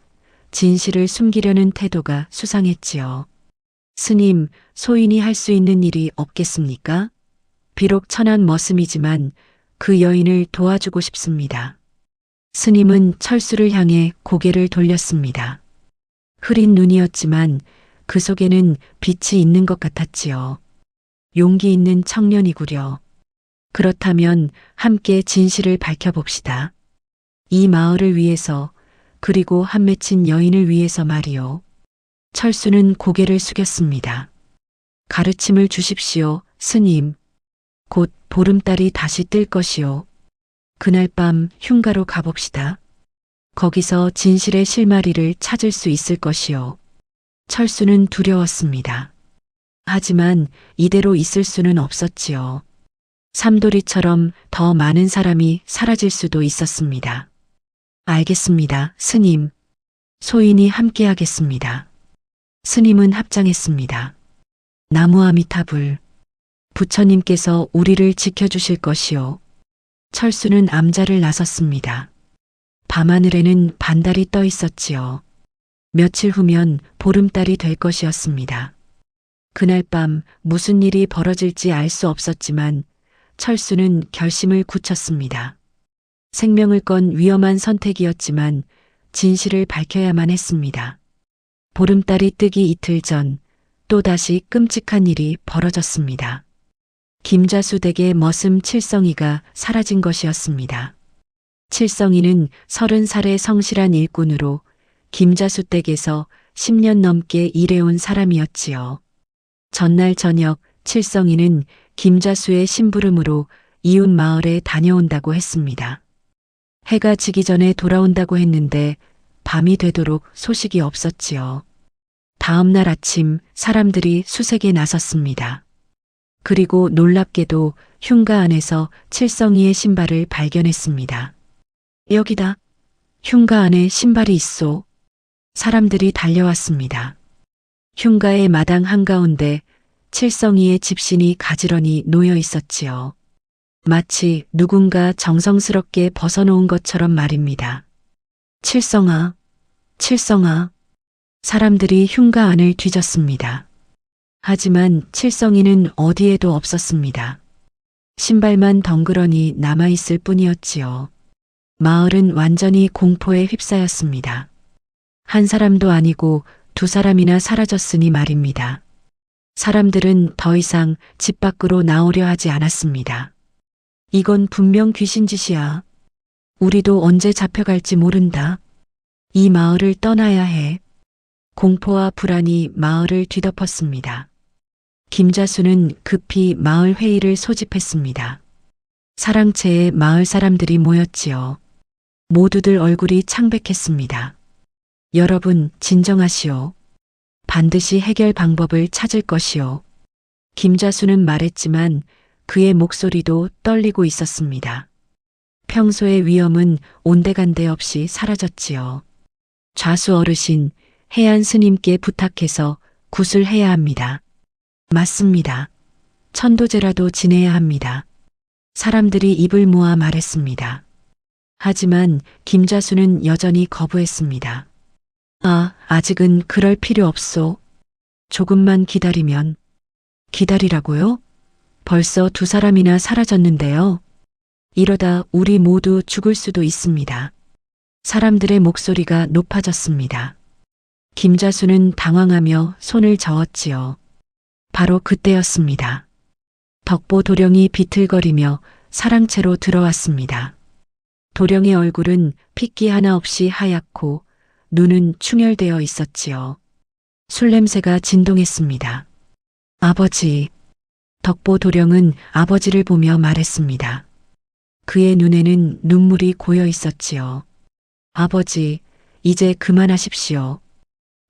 진실을 숨기려는 태도가 수상했지요. 스님, 소인이 할 수 있는 일이 없겠습니까? 비록 천한 머슴이지만 그 여인을 도와주고 싶습니다. 스님은 철수를 향해 고개를 돌렸습니다. 흐린 눈이었지만 그 속에는 빛이 있는 것 같았지요. 용기 있는 청년이구려. 그렇다면 함께 진실을 밝혀봅시다. 이 마을을 위해서, 그리고 한 맺힌 여인을 위해서 말이요. 철수는 고개를 숙였습니다. 가르침을 주십시오, 스님. 곧 보름달이 다시 뜰 것이요. 그날 밤 흉가로 가봅시다. 거기서 진실의 실마리를 찾을 수 있을 것이요. 철수는 두려웠습니다. 하지만 이대로 있을 수는 없었지요. 삼돌이처럼 더 많은 사람이 사라질 수도 있었습니다. 알겠습니다, 스님. 소인이 함께하겠습니다. 스님은 합장했습니다. 나무 아미타불. 부처님께서 우리를 지켜주실 것이요. 철수는 암자를 나섰습니다. 밤하늘에는 반달이 떠 있었지요. 며칠 후면 보름달이 될 것이었습니다. 그날 밤 무슨 일이 벌어질지 알 수 없었지만 철수는 결심을 굳혔습니다. 생명을 건 위험한 선택이었지만 진실을 밝혀야만 했습니다. 보름달이 뜨기 이틀 전 또다시 끔찍한 일이 벌어졌습니다. 김자수 댁의 머슴 칠성이가 사라진 것이었습니다. 칠성이는 30살의 성실한 일꾼으로 김자수 댁에서 10년 넘게 일해온 사람이었지요. 전날 저녁 칠성이는 김자수의 심부름으로 이웃 마을에 다녀온다고 했습니다. 해가 지기 전에 돌아온다고 했는데 밤이 되도록 소식이 없었지요. 다음 날 아침 사람들이 수색에 나섰습니다. 그리고 놀랍게도 흉가 안에서 칠성이의 신발을 발견했습니다. 여기다. 흉가 안에 신발이 있소. 사람들이 달려왔습니다. 흉가의 마당 한가운데 칠성이의 집신이 가지런히 놓여 있었지요. 마치 누군가 정성스럽게 벗어놓은 것처럼 말입니다. 칠성아, 칠성아. 사람들이 흉가 안을 뒤졌습니다. 하지만 칠성이는 어디에도 없었습니다. 신발만 덩그러니 남아있을 뿐이었지요. 마을은 완전히 공포에 휩싸였습니다. 한 사람도 아니고 두 사람이나 사라졌으니 말입니다. 사람들은 더 이상 집 밖으로 나오려 하지 않았습니다. 이건 분명 귀신 짓이야. 우리도 언제 잡혀갈지 모른다. 이 마을을 떠나야 해. 공포와 불안이 마을을 뒤덮었습니다. 김자수는 급히 마을 회의를 소집했습니다. 사랑채에 마을 사람들이 모였지요. 모두들 얼굴이 창백했습니다. 여러분, 진정하시오. 반드시 해결 방법을 찾을 것이오. 김자수는 말했지만 그의 목소리도 떨리고 있었습니다. 평소의 위험은 온데간데 없이 사라졌지요. 좌수 어르신, 해안 스님께 부탁해서 굿을 해야 합니다. 맞습니다. 천도제라도 지내야 합니다. 사람들이 입을 모아 말했습니다. 하지만 김자수는 여전히 거부했습니다. 아직은 그럴 필요 없소. 조금만 기다리면. 기다리라고요? 벌써 두 사람이나 사라졌는데요. 이러다 우리 모두 죽을 수도 있습니다. 사람들의 목소리가 높아졌습니다. 김자수는 당황하며 손을 저었지요. 바로 그때였습니다. 덕보 도령이 비틀거리며 사랑채로 들어왔습니다. 도령의 얼굴은 핏기 하나 없이 하얗고 눈은 충혈되어 있었지요. 술 냄새가 진동했습니다. 아버지. 덕보 도령은 아버지를 보며 말했습니다. 그의 눈에는 눈물이 고여 있었지요. 아버지, 이제 그만하십시오.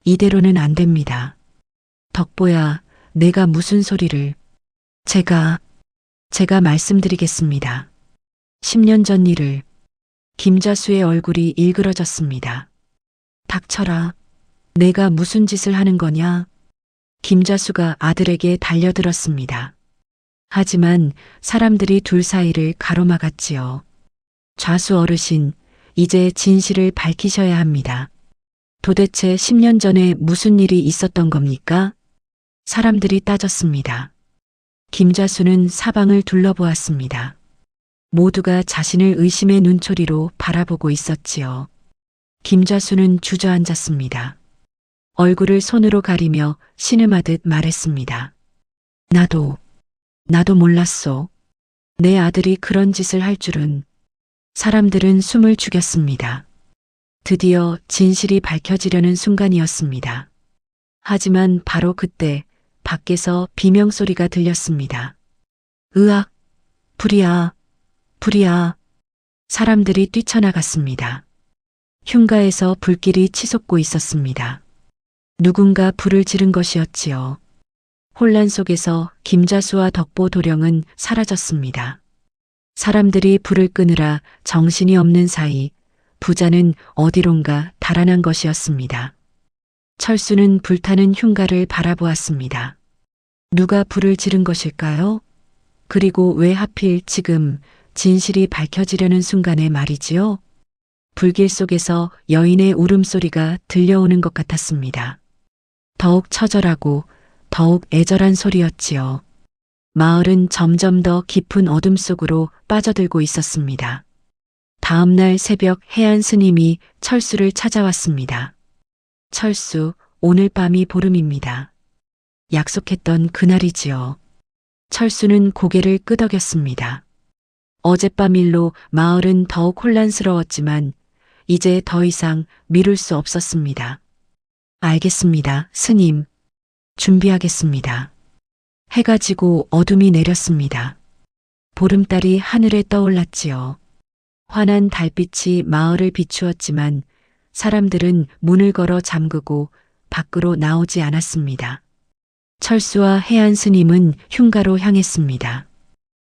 이대로는 안 됩니다. 덕보야, 내가 무슨 소리를. 제가 말씀드리겠습니다. 10년 전 일을. 김자수의 얼굴이 일그러졌습니다. 닥쳐라. 내가 무슨 짓을 하는 거냐? 김자수가 아들에게 달려들었습니다. 하지만 사람들이 둘 사이를 가로막았지요. 좌수 어르신, 이제 진실을 밝히셔야 합니다. 도대체 10년 전에 무슨 일이 있었던 겁니까? 사람들이 따졌습니다. 김자수는 사방을 둘러보았습니다. 모두가 자신을 의심의 눈초리로 바라보고 있었지요. 김자수는 주저앉았습니다. 얼굴을 손으로 가리며 신음하듯 말했습니다. 나도 몰랐소. 내 아들이 그런 짓을 할 줄은. 사람들은 숨을 죽였습니다. 드디어 진실이 밝혀지려는 순간이었습니다. 하지만 바로 그때 밖에서 비명소리가 들렸습니다. 으악! 불이야! 불이야! 사람들이 뛰쳐나갔습니다. 흉가에서 불길이 치솟고 있었습니다. 누군가 불을 지른 것이었지요. 혼란 속에서 김자수와 덕보 도령은 사라졌습니다. 사람들이 불을 끄느라 정신이 없는 사이 부자는 어디론가 달아난 것이었습니다. 철수는 불타는 흉가를 바라보았습니다. 누가 불을 지른 것일까요? 그리고 왜 하필 지금 진실이 밝혀지려는 순간에 말이지요? 불길 속에서 여인의 울음소리가 들려오는 것 같았습니다. 더욱 처절하고 더욱 애절한 소리였지요. 마을은 점점 더 깊은 어둠 속으로 빠져들고 있었습니다. 다음 날 새벽 해안 스님이 철수를 찾아왔습니다. 철수, 오늘 밤이 보름입니다. 약속했던 그날이지요. 철수는 고개를 끄덕였습니다. 어젯밤 일로 마을은 더욱 혼란스러웠지만 이제 더 이상 미룰 수 없었습니다. 알겠습니다, 스님. 준비하겠습니다. 해가 지고 어둠이 내렸습니다. 보름달이 하늘에 떠올랐지요. 환한 달빛이 마을을 비추었지만 사람들은 문을 걸어 잠그고 밖으로 나오지 않았습니다. 철수와 해안 스님은 흉가로 향했습니다.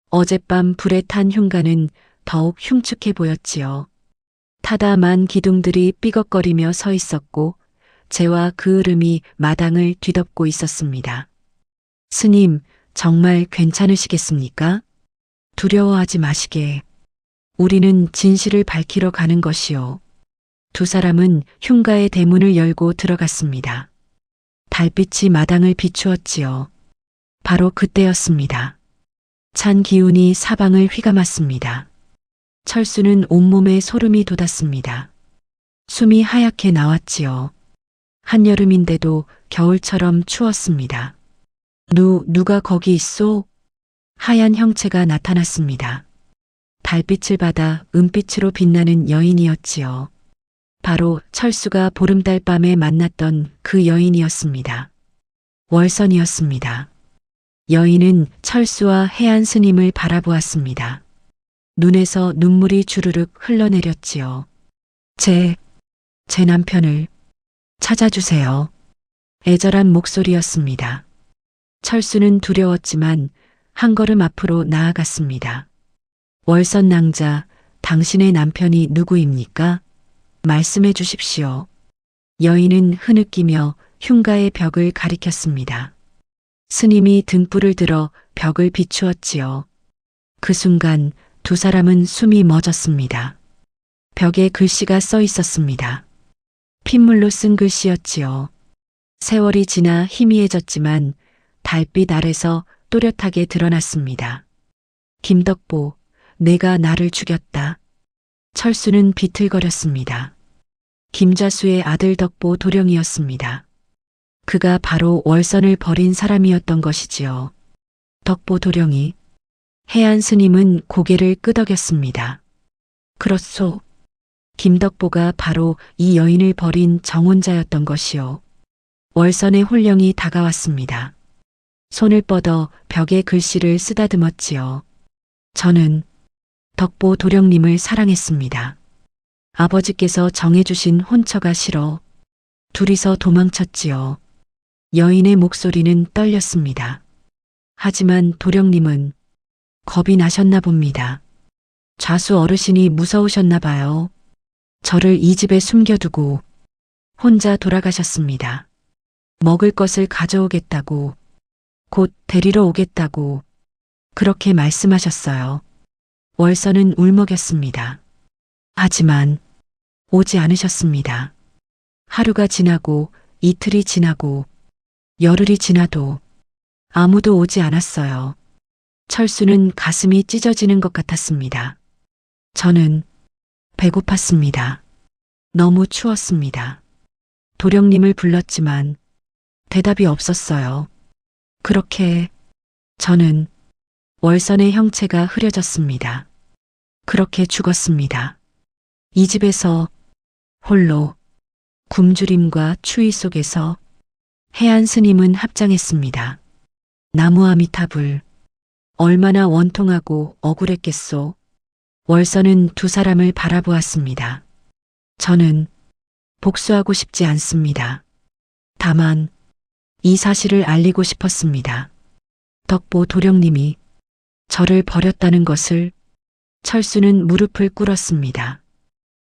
어젯밤 불에 탄 흉가는 더욱 흉측해 보였지요. 타다만 기둥들이 삐걱거리며 서 있었고 재와 그 흐름이 마당을 뒤덮고 있었습니다. 스님, 정말 괜찮으시겠습니까? 두려워하지 마시게. 우리는 진실을 밝히러 가는 것이요. 두 사람은 흉가의 대문을 열고 들어갔습니다. 달빛이 마당을 비추었지요. 바로 그때였습니다. 찬 기운이 사방을 휘감았습니다. 철수는 온몸에 소름이 돋았습니다. 숨이 하얗게 나왔지요. 한여름인데도 겨울처럼 추웠습니다. 누가 거기 있소? 하얀 형체가 나타났습니다. 달빛을 받아 은빛으로 빛나는 여인이었지요. 바로 철수가 보름달 밤에 만났던 그 여인이었습니다. 월선이었습니다. 여인은 철수와 해안 스님을 바라보았습니다. 눈에서 눈물이 주르륵 흘러내렸지요. 제 남편을 찾아주세요. 애절한 목소리였습니다. 철수는 두려웠지만 한 걸음 앞으로 나아갔습니다. 월선 낭자, 당신의 남편이 누구입니까? 말씀해 주십시오. 여인은 흐느끼며 흉가의 벽을 가리켰습니다. 스님이 등불을 들어 벽을 비추었지요. 그 순간 두 사람은 숨이 멎었습니다. 벽에 글씨가 써 있었습니다. 핏물로 쓴 글씨였지요. 세월이 지나 희미해졌지만 달빛 아래서 또렷하게 드러났습니다. 김덕보, 내가 나를 죽였다. 철수는 비틀거렸습니다. 김자수의 아들 덕보 도령이었습니다. 그가 바로 월선을 버린 사람이었던 것이지요. 덕보 도령이. 해안 스님은 고개를 끄덕였습니다. 그렇소. 김덕보가 바로 이 여인을 버린 정혼자였던 것이요. 월선의 혼령이 다가왔습니다. 손을 뻗어 벽에 글씨를 쓰다듬었지요. 저는 덕보 도령님을 사랑했습니다. 아버지께서 정해주신 혼처가 싫어 둘이서 도망쳤지요. 여인의 목소리는 떨렸습니다. 하지만 도령님은 겁이 나셨나 봅니다. 좌수 어르신이 무서우셨나 봐요. 저를 이 집에 숨겨두고 혼자 돌아가셨습니다. 먹을 것을 가져오겠다고, 곧 데리러 오겠다고 그렇게 말씀하셨어요. 월선은 울먹였습니다. 하지만 오지 않으셨습니다. 하루가 지나고 이틀이 지나고 열흘이 지나도 아무도 오지 않았어요. 철수는 가슴이 찢어지는 것 같았습니다. 저는 배고팠습니다. 너무 추웠습니다. 도령님을 불렀지만 대답이 없었어요. 그렇게 저는 월선의 형체가 흐려졌습니다. 그렇게 죽었습니다. 이 집에서 홀로 굶주림과 추위 속에서 해안 스님은 합장했습니다. 나무 아미타불. 얼마나 원통하고 억울했겠소. 월선은 두 사람을 바라보았습니다. 저는 복수하고 싶지 않습니다. 다만 이 사실을 알리고 싶었습니다. 덕보 도령님이 저를 버렸다는 것을. 철수는 무릎을 꿇었습니다.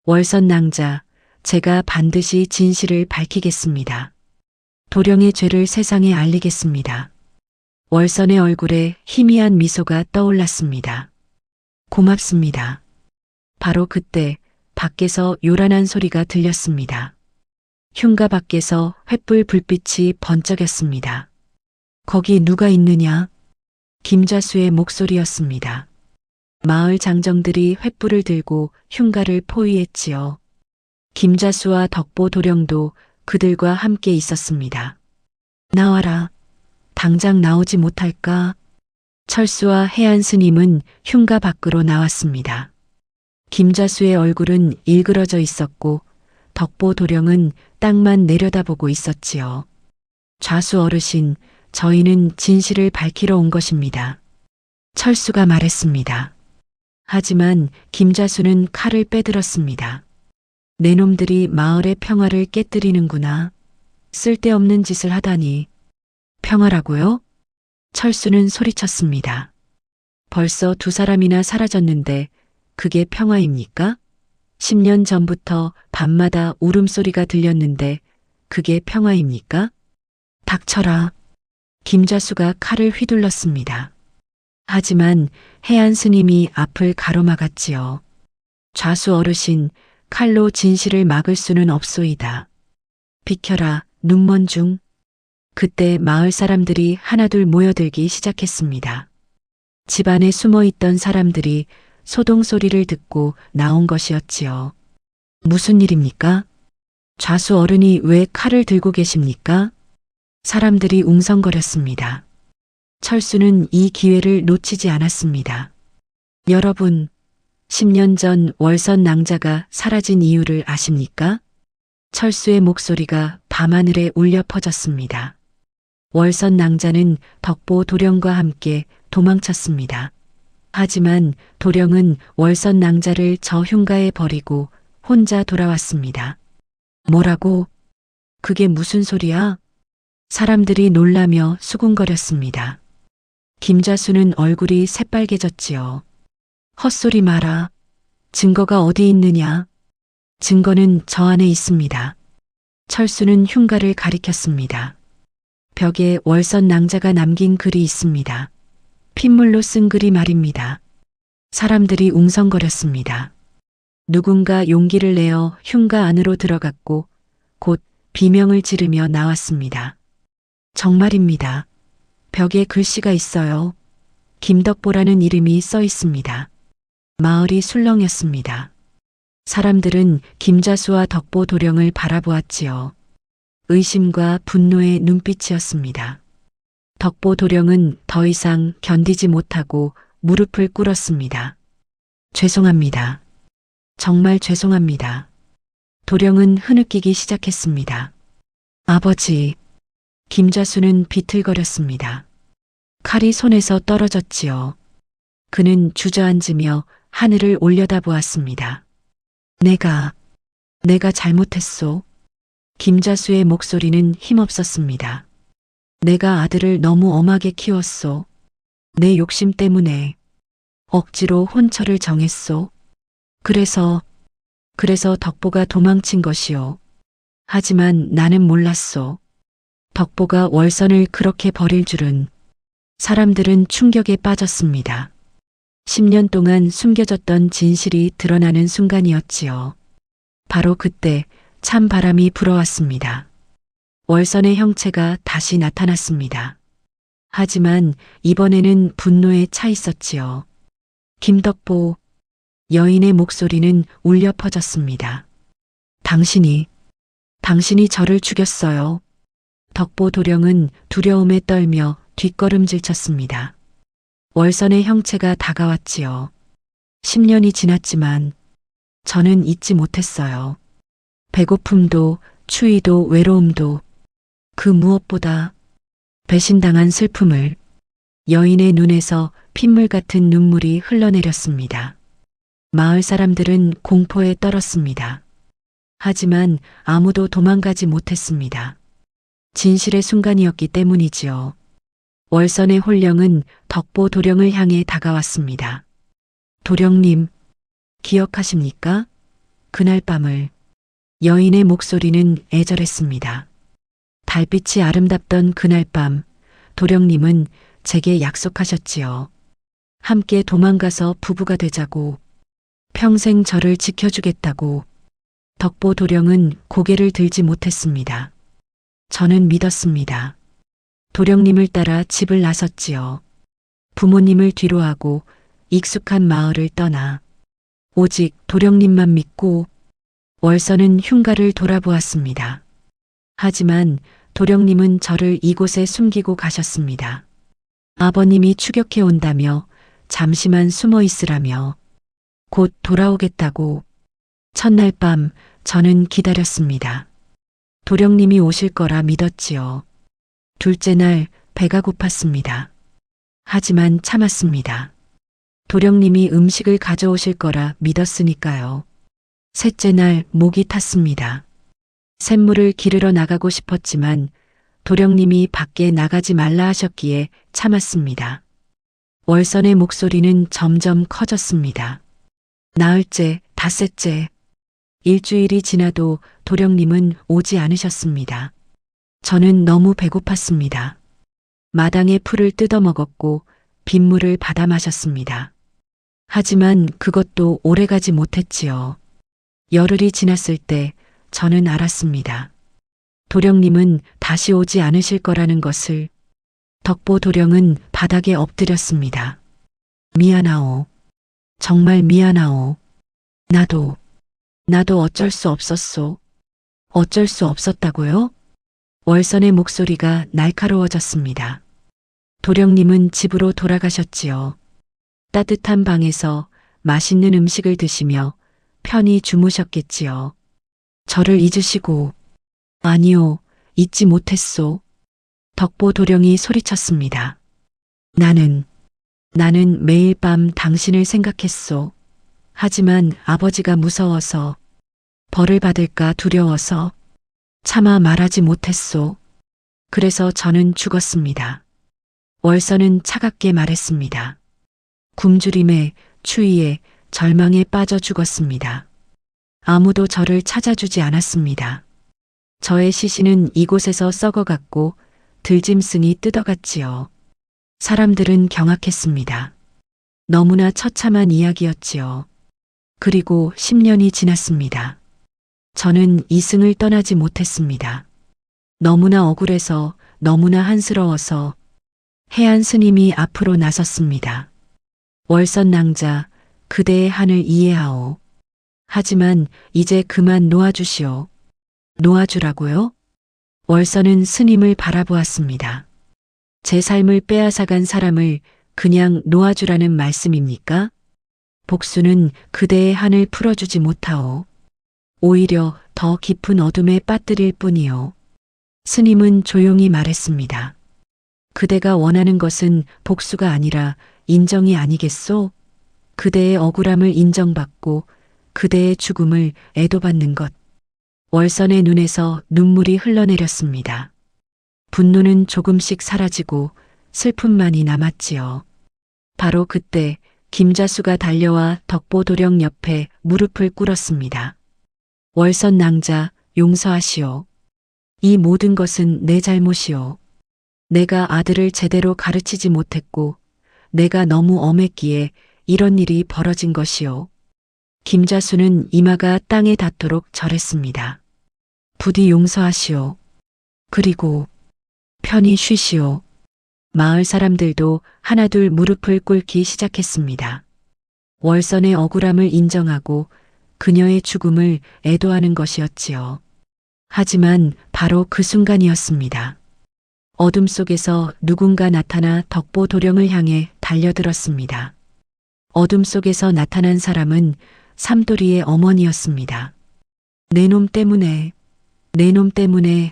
월선 낭자, 제가 반드시 진실을 밝히겠습니다. 도령의 죄를 세상에 알리겠습니다. 월선의 얼굴에 희미한 미소가 떠올랐습니다. 고맙습니다. 바로 그때 밖에서 요란한 소리가 들렸습니다. 흉가 밖에서 횃불 불빛이 번쩍였습니다. 거기 누가 있느냐? 김자수의 목소리였습니다. 마을 장정들이 횃불을 들고 흉가를 포위했지요. 김자수와 덕보 도령도 그들과 함께 있었습니다. 나와라. 당장 나오지 못할까? 철수와 해안 스님은 흉가 밖으로 나왔습니다. 김자수의 얼굴은 일그러져 있었고 덕보 도령은 땅만 내려다보고 있었지요. 좌수 어르신, 저희는 진실을 밝히러 온 것입니다. 철수가 말했습니다. 하지만 김자수는 칼을 빼들었습니다. 내 놈들이 마을의 평화를 깨뜨리는구나. 쓸데없는 짓을 하다니. 평화라고요? 철수는 소리쳤습니다. 벌써 2사람이나 사라졌는데 그게 평화입니까? 10년 전부터 밤마다 울음소리가 들렸는데 그게 평화입니까? 닥쳐라. 김자수가 칼을 휘둘렀습니다. 하지만 해안 스님이 앞을 가로막았지요. 좌수 어르신, 칼로 진실을 막을 수는 없소이다. 비켜라, 눈먼중. 그때 마을 사람들이 하나둘 모여들기 시작했습니다. 집안에 숨어있던 사람들이 소동 소리를 듣고 나온 것이었지요. 무슨 일입니까? 좌수 어른이 왜 칼을 들고 계십니까? 사람들이 웅성거렸습니다. 철수는 이 기회를 놓치지 않았습니다. 여러분, 10년 전 월선 낭자가 사라진 이유를 아십니까? 철수의 목소리가 밤하늘에 울려 퍼졌습니다. 월선 낭자는 덕보 도령과 함께 도망쳤습니다. 하지만 도령은 월선 낭자를 저 흉가에 버리고 혼자 돌아왔습니다. 뭐라고? 그게 무슨 소리야? 사람들이 놀라며 수군거렸습니다. 김자수는 얼굴이 새빨개졌지요. 헛소리 마라. 증거가 어디 있느냐? 증거는 저 안에 있습니다. 철수는 흉가를 가리켰습니다. 벽에 월선 낭자가 남긴 글이 있습니다. 핏물로 쓴 글이 말입니다. 사람들이 웅성거렸습니다. 누군가 용기를 내어 흉가 안으로 들어갔고 곧 비명을 지르며 나왔습니다. 정말입니다. 벽에 글씨가 있어요. 김덕보라는 이름이 써 있습니다. 마을이 술렁였습니다. 사람들은 김자수와 덕보 도령을 바라보았지요. 의심과 분노의 눈빛이었습니다. 덕보 도령은 더 이상 견디지 못하고 무릎을 꿇었습니다. 죄송합니다. 정말 죄송합니다. 도령은 흐느끼기 시작했습니다. 아버지. 김자수는 비틀거렸습니다. 칼이 손에서 떨어졌지요. 그는 주저앉으며 하늘을 올려다보았습니다. 내가 잘못했소. 김자수의 목소리는 힘없었습니다. 내가 아들을 너무 엄하게 키웠소. 내 욕심 때문에 억지로 혼처를 정했소. 그래서 덕보가 도망친 것이요. 하지만 나는 몰랐소. 덕보가 월선을 그렇게 버릴 줄은. 사람들은 충격에 빠졌습니다. 10년 동안 숨겨졌던 진실이 드러나는 순간이었지요. 바로 그때 찬 바람이 불어왔습니다. 월선의 형체가 다시 나타났습니다. 하지만 이번에는 분노에 차 있었지요. 김덕보, 여인의 목소리는 울려 퍼졌습니다. 당신이 저를 죽였어요. 덕보 도령은 두려움에 떨며 뒷걸음질 쳤습니다. 월선의 형체가 다가왔지요. 10년이 지났지만 저는 잊지 못했어요. 배고픔도 추위도 외로움도 그 무엇보다 배신당한 슬픔을. 여인의 눈에서 핏물 같은 눈물이 흘러내렸습니다. 마을 사람들은 공포에 떨었습니다. 하지만 아무도 도망가지 못했습니다. 진실의 순간이었기 때문이지요. 월선의 홀령은 덕보 도령을 향해 다가왔습니다. 도령님, 기억하십니까? 그날 밤을. 여인의 목소리는 애절했습니다. 달빛이 아름답던 그날 밤, 도령님은 제게 약속하셨지요. 함께 도망가서 부부가 되자고, 평생 저를 지켜주겠다고. 덕보 도령은 고개를 들지 못했습니다. 저는 믿었습니다. 도령님을 따라 집을 나섰지요. 부모님을 뒤로하고 익숙한 마을을 떠나 오직 도령님만 믿고 월서는 흉가를 돌아보았습니다. 하지만 도령님은 저를 이곳에 숨기고 가셨습니다. 아버님이 추격해 온다며 잠시만 숨어 있으라며 곧 돌아오겠다고. 첫날 밤 저는 기다렸습니다. 도령님이 오실 거라 믿었지요. 둘째 날 배가 고팠습니다. 하지만 참았습니다. 도령님이 음식을 가져오실 거라 믿었으니까요. 셋째 날 목이 탔습니다. 샘물을 기르러 나가고 싶었지만 도령님이 밖에 나가지 말라 하셨기에 참았습니다. 월선의 목소리는 점점 커졌습니다. 나흘째, 닷새째. 일주일이 지나도 도령님은 오지 않으셨습니다. 저는 너무 배고팠습니다. 마당의 풀을 뜯어먹었고 빗물을 받아 마셨습니다. 하지만 그것도 오래가지 못했지요. 열흘이 지났을 때 저는 알았습니다. 도령님은 다시 오지 않으실 거라는 것을. 덕보 도령은 바닥에 엎드렸습니다. 미안하오. 정말 미안하오. 나도 어쩔 수 없었소. 어쩔 수 없었다고요? 월선의 목소리가 날카로워졌습니다. 도령님은 집으로 돌아가셨지요. 따뜻한 방에서 맛있는 음식을 드시며 편히 주무셨겠지요. 저를 잊으시고. 아니요, 잊지 못했소. 덕보 도령이 소리쳤습니다. 나는 매일 밤 당신을 생각했소. 하지만 아버지가 무서워서, 벌을 받을까 두려워서 차마 말하지 못했소. 그래서 저는 죽었습니다. 월선은 차갑게 말했습니다. 굶주림에, 추위에, 절망에 빠져 죽었습니다. 아무도 저를 찾아주지 않았습니다. 저의 시신은 이곳에서 썩어갔고 들짐승이 뜯어갔지요. 사람들은 경악했습니다. 너무나 처참한 이야기였지요. 그리고 10년이 지났습니다. 저는 이승을 떠나지 못했습니다. 너무나 억울해서, 너무나 한스러워서 해안 스님이 앞으로 나섰습니다. 월선 낭자, 그대의 한을 이해하오. 하지만 이제 그만 놓아주시오. 놓아주라고요? 월선은 스님을 바라보았습니다. 제 삶을 빼앗아간 사람을 그냥 놓아주라는 말씀입니까? 복수는 그대의 한을 풀어주지 못하오. 오히려 더 깊은 어둠에 빠뜨릴 뿐이오. 스님은 조용히 말했습니다. 그대가 원하는 것은 복수가 아니라 인정이 아니겠소? 그대의 억울함을 인정받고 그대의 죽음을 애도받는 것. 월선의 눈에서 눈물이 흘러내렸습니다. 분노는 조금씩 사라지고 슬픔만이 남았지요. 바로 그때 김자수가 달려와 덕보 도령 옆에 무릎을 꿇었습니다. 월선 낭자, 용서하시오. 이 모든 것은 내 잘못이오. 내가 아들을 제대로 가르치지 못했고 내가 너무 엄했기에 이런 일이 벌어진 것이오. 김자수는 이마가 땅에 닿도록 절했습니다. 부디 용서하시오. 그리고 편히 쉬시오. 마을 사람들도 하나둘 무릎을 꿇기 시작했습니다. 월선의 억울함을 인정하고 그녀의 죽음을 애도하는 것이었지요. 하지만 바로 그 순간이었습니다. 어둠 속에서 누군가 나타나 덕보 도령을 향해 달려들었습니다. 어둠 속에서 나타난 사람은 삼돌이의 어머니였습니다. 내 놈 때문에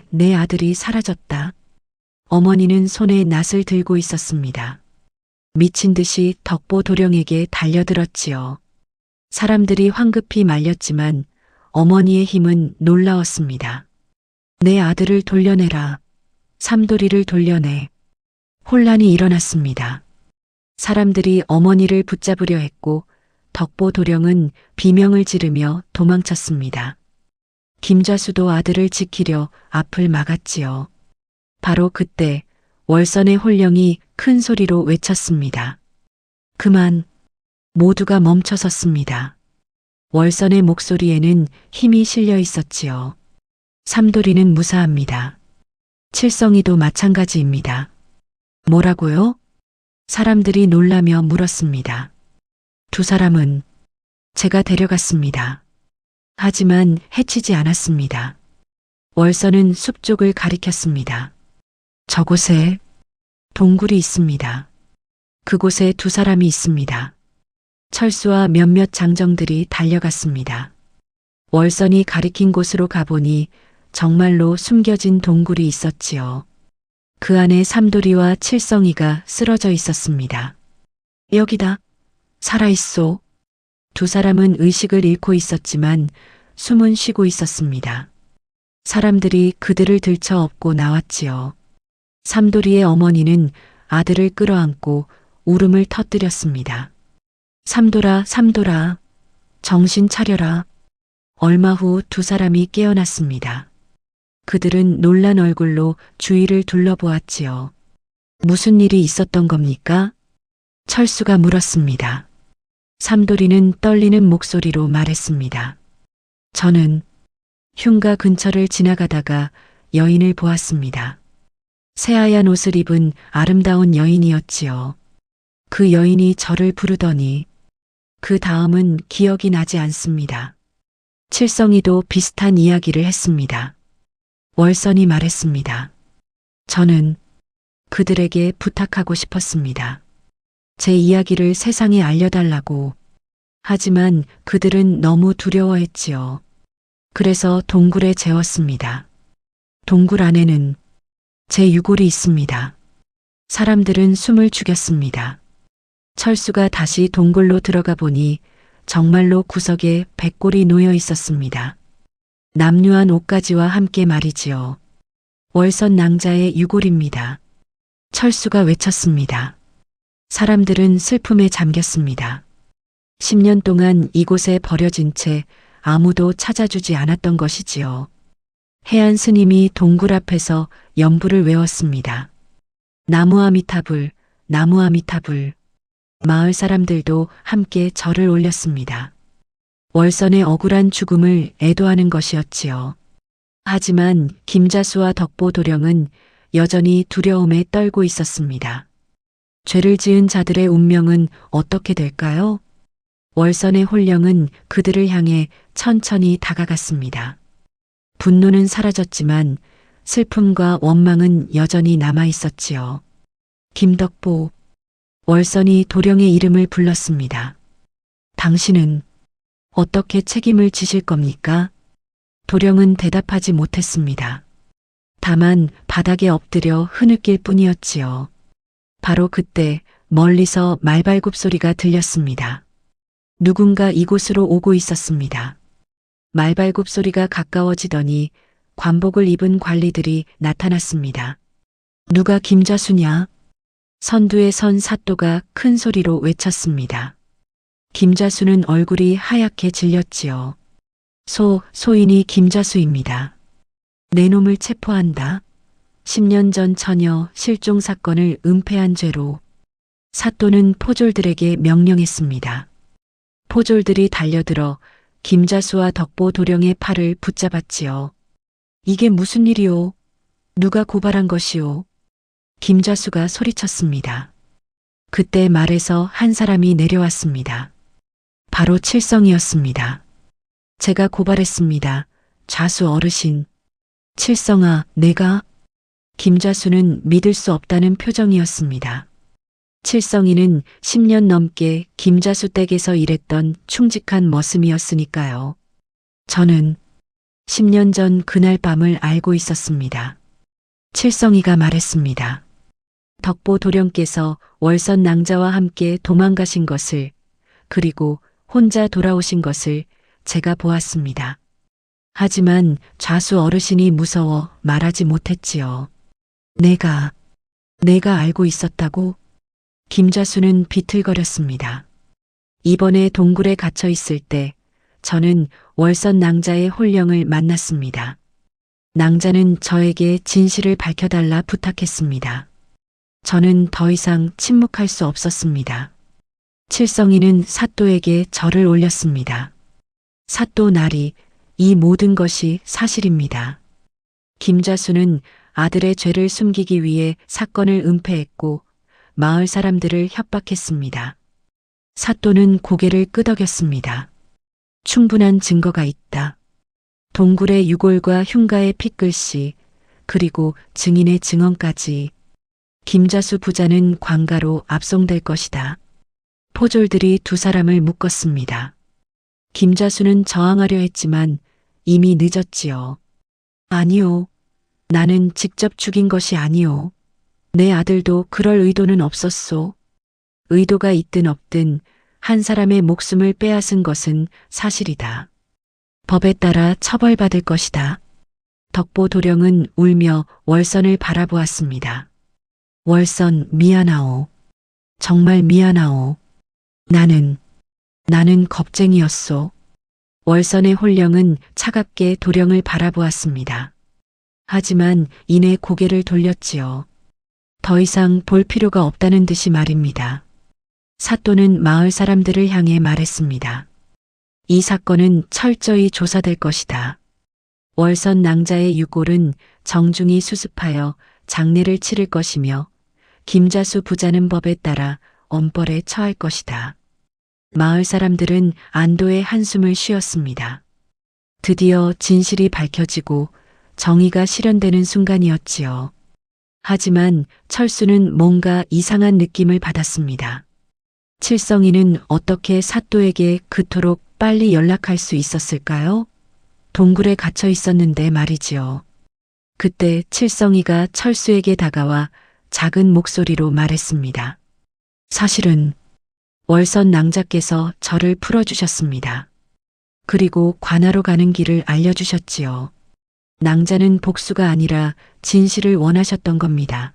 내 아들이 사라졌다. 어머니는 손에 낫을 들고 있었습니다. 미친 듯이 덕보 도령에게 달려들었지요. 사람들이 황급히 말렸지만 어머니의 힘은 놀라웠습니다. 내 아들을 돌려내라. 삼돌이를 돌려내. 혼란이 일어났습니다. 사람들이 어머니를 붙잡으려 했고 덕보 도령은 비명을 지르며 도망쳤습니다. 김자수도 아들을 지키려 앞을 막았지요. 바로 그때 월선의 홀령이 큰 소리로 외쳤습니다. 그만. 모두가 멈춰섰습니다. 월선의 목소리에는 힘이 실려 있었지요. 삼돌이는 무사합니다. 칠성이도 마찬가지입니다. 뭐라고요? 사람들이 놀라며 물었습니다. 두 사람은 제가 데려갔습니다. 하지만 해치지 않았습니다. 월선은 숲 쪽을 가리켰습니다. 저곳에 동굴이 있습니다. 그곳에 두 사람이 있습니다. 철수와 몇몇 장정들이 달려갔습니다. 월선이 가리킨 곳으로 가보니 정말로 숨겨진 동굴이 있었지요. 그 안에 삼돌이와 칠성이가 쓰러져 있었습니다. 여기다. 살아있소. 두 사람은 의식을 잃고 있었지만 숨은 쉬고 있었습니다. 사람들이 그들을 들쳐 업고 나왔지요. 삼돌이의 어머니는 아들을 끌어안고 울음을 터뜨렸습니다. 삼돌아, 삼돌아, 정신 차려라. 얼마 후 두 사람이 깨어났습니다. 그들은 놀란 얼굴로 주위를 둘러보았지요. 무슨 일이 있었던 겁니까? 철수가 물었습니다. 삼돌이는 떨리는 목소리로 말했습니다. 저는 흉가 근처를 지나가다가 여인을 보았습니다. 새하얀 옷을 입은 아름다운 여인이었지요. 그 여인이 저를 부르더니 그 다음은 기억이 나지 않습니다. 칠성이도 비슷한 이야기를 했습니다. 월선이 말했습니다. 저는 그들에게 부탁하고 싶었습니다. 제 이야기를 세상에 알려달라고. 하지만 그들은 너무 두려워했지요. 그래서 동굴에 재웠습니다. 동굴 안에는 제 유골이 있습니다. 사람들은 숨을 죽였습니다. 철수가 다시 동굴로 들어가 보니 정말로 구석에 백골이 놓여 있었습니다. 남루한 옷가지와 함께 말이지요. 월선 낭자의 유골입니다. 철수가 외쳤습니다. 사람들은 슬픔에 잠겼습니다. 10년 동안 이곳에 버려진 채 아무도 찾아주지 않았던 것이지요. 해안 스님이 동굴 앞에서 연부를 외웠습니다. 나무 아미타불, 나무 아미타불. 마을 사람들도 함께 절을 올렸습니다. 월선의 억울한 죽음을 애도하는 것이었지요. 하지만 김자수와 덕보도령은 여전히 두려움에 떨고 있었습니다. 죄를 지은 자들의 운명은 어떻게 될까요? 월선의 혼령은 그들을 향해 천천히 다가갔습니다. 분노는 사라졌지만 슬픔과 원망은 여전히 남아 있었지요. 김덕보. 월선이 도령의 이름을 불렀습니다. 당신은 어떻게 책임을 지실 겁니까? 도령은 대답하지 못했습니다. 다만 바닥에 엎드려 흐느낄 뿐이었지요. 바로 그때 멀리서 말발굽 소리가 들렸습니다. 누군가 이곳으로 오고 있었습니다. 말발굽 소리가 가까워지더니 관복을 입은 관리들이 나타났습니다. 누가 김자수냐? 선두에 선 사또가 큰 소리로 외쳤습니다. 김자수는 얼굴이 하얗게 질렸지요. 소인이 김자수입니다. 내 놈을 체포한다. 10년 전 처녀 실종 사건을 은폐한 죄로. 사또는 포졸들에게 명령했습니다. 포졸들이 달려들어 김자수와 덕보 도령의 팔을 붙잡았지요. 이게 무슨 일이오? 누가 고발한 것이오? 김자수가 소리쳤습니다. 그때 말에서 한 사람이 내려왔습니다. 바로 칠성이었습니다. 제가 고발했습니다. 자수 어르신. 칠성아, 내가? 김자수는 믿을 수 없다는 표정이었습니다. 칠성이는 10년 넘게 김자수 댁에서 일했던 충직한 머슴이었으니까요. 저는 10년 전 그날 밤을 알고 있었습니다. 칠성이가 말했습니다. 덕보 도령께서 월선 낭자와 함께 도망가신 것을, 그리고 혼자 돌아오신 것을 제가 보았습니다. 하지만 좌수 어르신이 무서워 말하지 못했지요. 내가 알고 있었다고? 김좌수는 비틀거렸습니다. 이번에 동굴에 갇혀 있을 때 저는 월선 낭자의 혼령을 만났습니다. 낭자는 저에게 진실을 밝혀달라 부탁했습니다. 저는 더 이상 침묵할 수 없었습니다. 칠성이는 사또에게 절을 올렸습니다. 사또 나리, 이 모든 것이 사실입니다. 김좌수는 아들의 죄를 숨기기 위해 사건을 은폐했고 마을 사람들을 협박했습니다. 사또는 고개를 끄덕였습니다. 충분한 증거가 있다. 동굴의 유골과 흉가의 핏글씨, 그리고 증인의 증언까지. 김좌수 부자는 관가로 압송될 것이다. 포졸들이 두 사람을 묶었습니다. 김좌수는 저항하려 했지만 이미 늦었지요. 아니요. 나는 직접 죽인 것이 아니오. 내 아들도 그럴 의도는 없었소. 의도가 있든 없든 한 사람의 목숨을 빼앗은 것은 사실이다. 법에 따라 처벌받을 것이다. 덕보 도령은 울며 월선을 바라보았습니다. 월선, 미안하오. 정말 미안하오. 나는 겁쟁이였소. 월선의 홀령은 차갑게 도령을 바라보았습니다. 하지만 이내 고개를 돌렸지요. 더 이상 볼 필요가 없다는 듯이 말입니다. 사또는 마을 사람들을 향해 말했습니다. 이 사건은 철저히 조사될 것이다. 월선 낭자의 유골은 정중히 수습하여 장례를 치를 것이며 김좌수 부자는 법에 따라 엄벌에 처할 것이다. 마을 사람들은 안도의 한숨을 쉬었습니다. 드디어 진실이 밝혀지고 정의가 실현되는 순간이었지요. 하지만 철수는 뭔가 이상한 느낌을 받았습니다. 칠성이는 어떻게 사또에게 그토록 빨리 연락할 수 있었을까요? 동굴에 갇혀 있었는데 말이지요. 그때 칠성이가 철수에게 다가와 작은 목소리로 말했습니다. 사실은 월선 낭자께서 저를 풀어주셨습니다. 그리고 관하로 가는 길을 알려주셨지요. 낭자는 복수가 아니라 진실을 원하셨던 겁니다.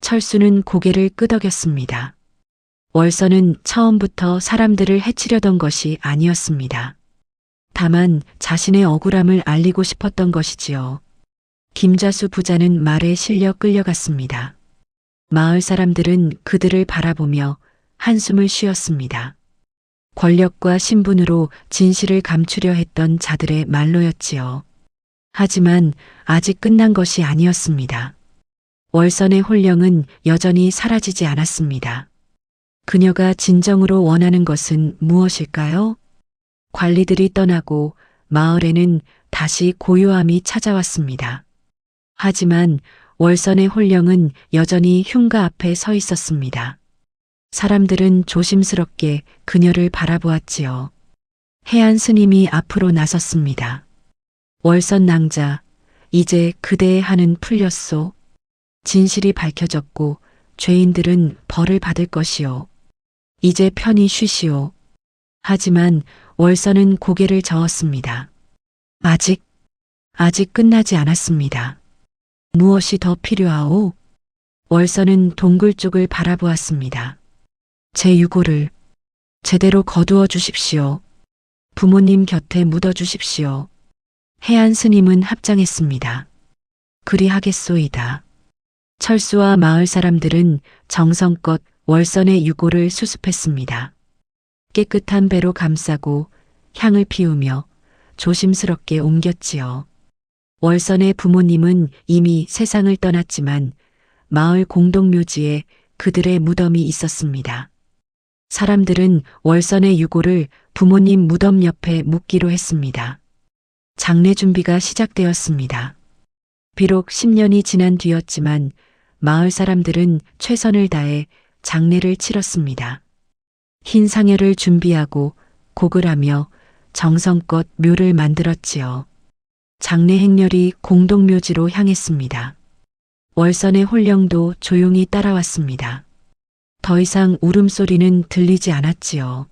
철수는 고개를 끄덕였습니다. 월선은 처음부터 사람들을 해치려던 것이 아니었습니다. 다만 자신의 억울함을 알리고 싶었던 것이지요. 김좌수 부자는 말에 실려 끌려갔습니다. 마을 사람들은 그들을 바라보며 한숨을 쉬었습니다. 권력과 신분으로 진실을 감추려 했던 자들의 말로였지요. 하지만 아직 끝난 것이 아니었습니다. 월선의 홀령은 여전히 사라지지 않았습니다. 그녀가 진정으로 원하는 것은 무엇일까요? 관리들이 떠나고 마을에는 다시 고요함이 찾아왔습니다. 하지만 월선의 홀령은 여전히 흉가 앞에 서 있었습니다. 사람들은 조심스럽게 그녀를 바라보았지요. 해안 스님이 앞으로 나섰습니다. 월선 낭자, 이제 그대의 한은 풀렸소. 진실이 밝혀졌고 죄인들은 벌을 받을 것이오. 이제 편히 쉬시오. 하지만 월선은 고개를 저었습니다. 아직 끝나지 않았습니다. 무엇이 더 필요하오? 월선은 동굴 쪽을 바라보았습니다. 제 유골을 제대로 거두어 주십시오. 부모님 곁에 묻어 주십시오. 해안 스님은 합장했습니다. 그리하겠소이다. 철수와 마을 사람들은 정성껏 월선의 유골을 수습했습니다. 깨끗한 배로 감싸고 향을 피우며 조심스럽게 옮겼지요. 월선의 부모님은 이미 세상을 떠났지만 마을 공동묘지에 그들의 무덤이 있었습니다. 사람들은 월선의 유골을 부모님 무덤 옆에 묻기로 했습니다. 장례 준비가 시작되었습니다. 비록 10년이 지난 뒤였지만 마을 사람들은 최선을 다해 장례를 치렀습니다. 흰 상여를 준비하고 곡을 하며 정성껏 묘를 만들었지요. 장례 행렬이 공동묘지로 향했습니다. 월선의 홀령도 조용히 따라왔습니다. 더 이상 울음소리는 들리지 않았지요.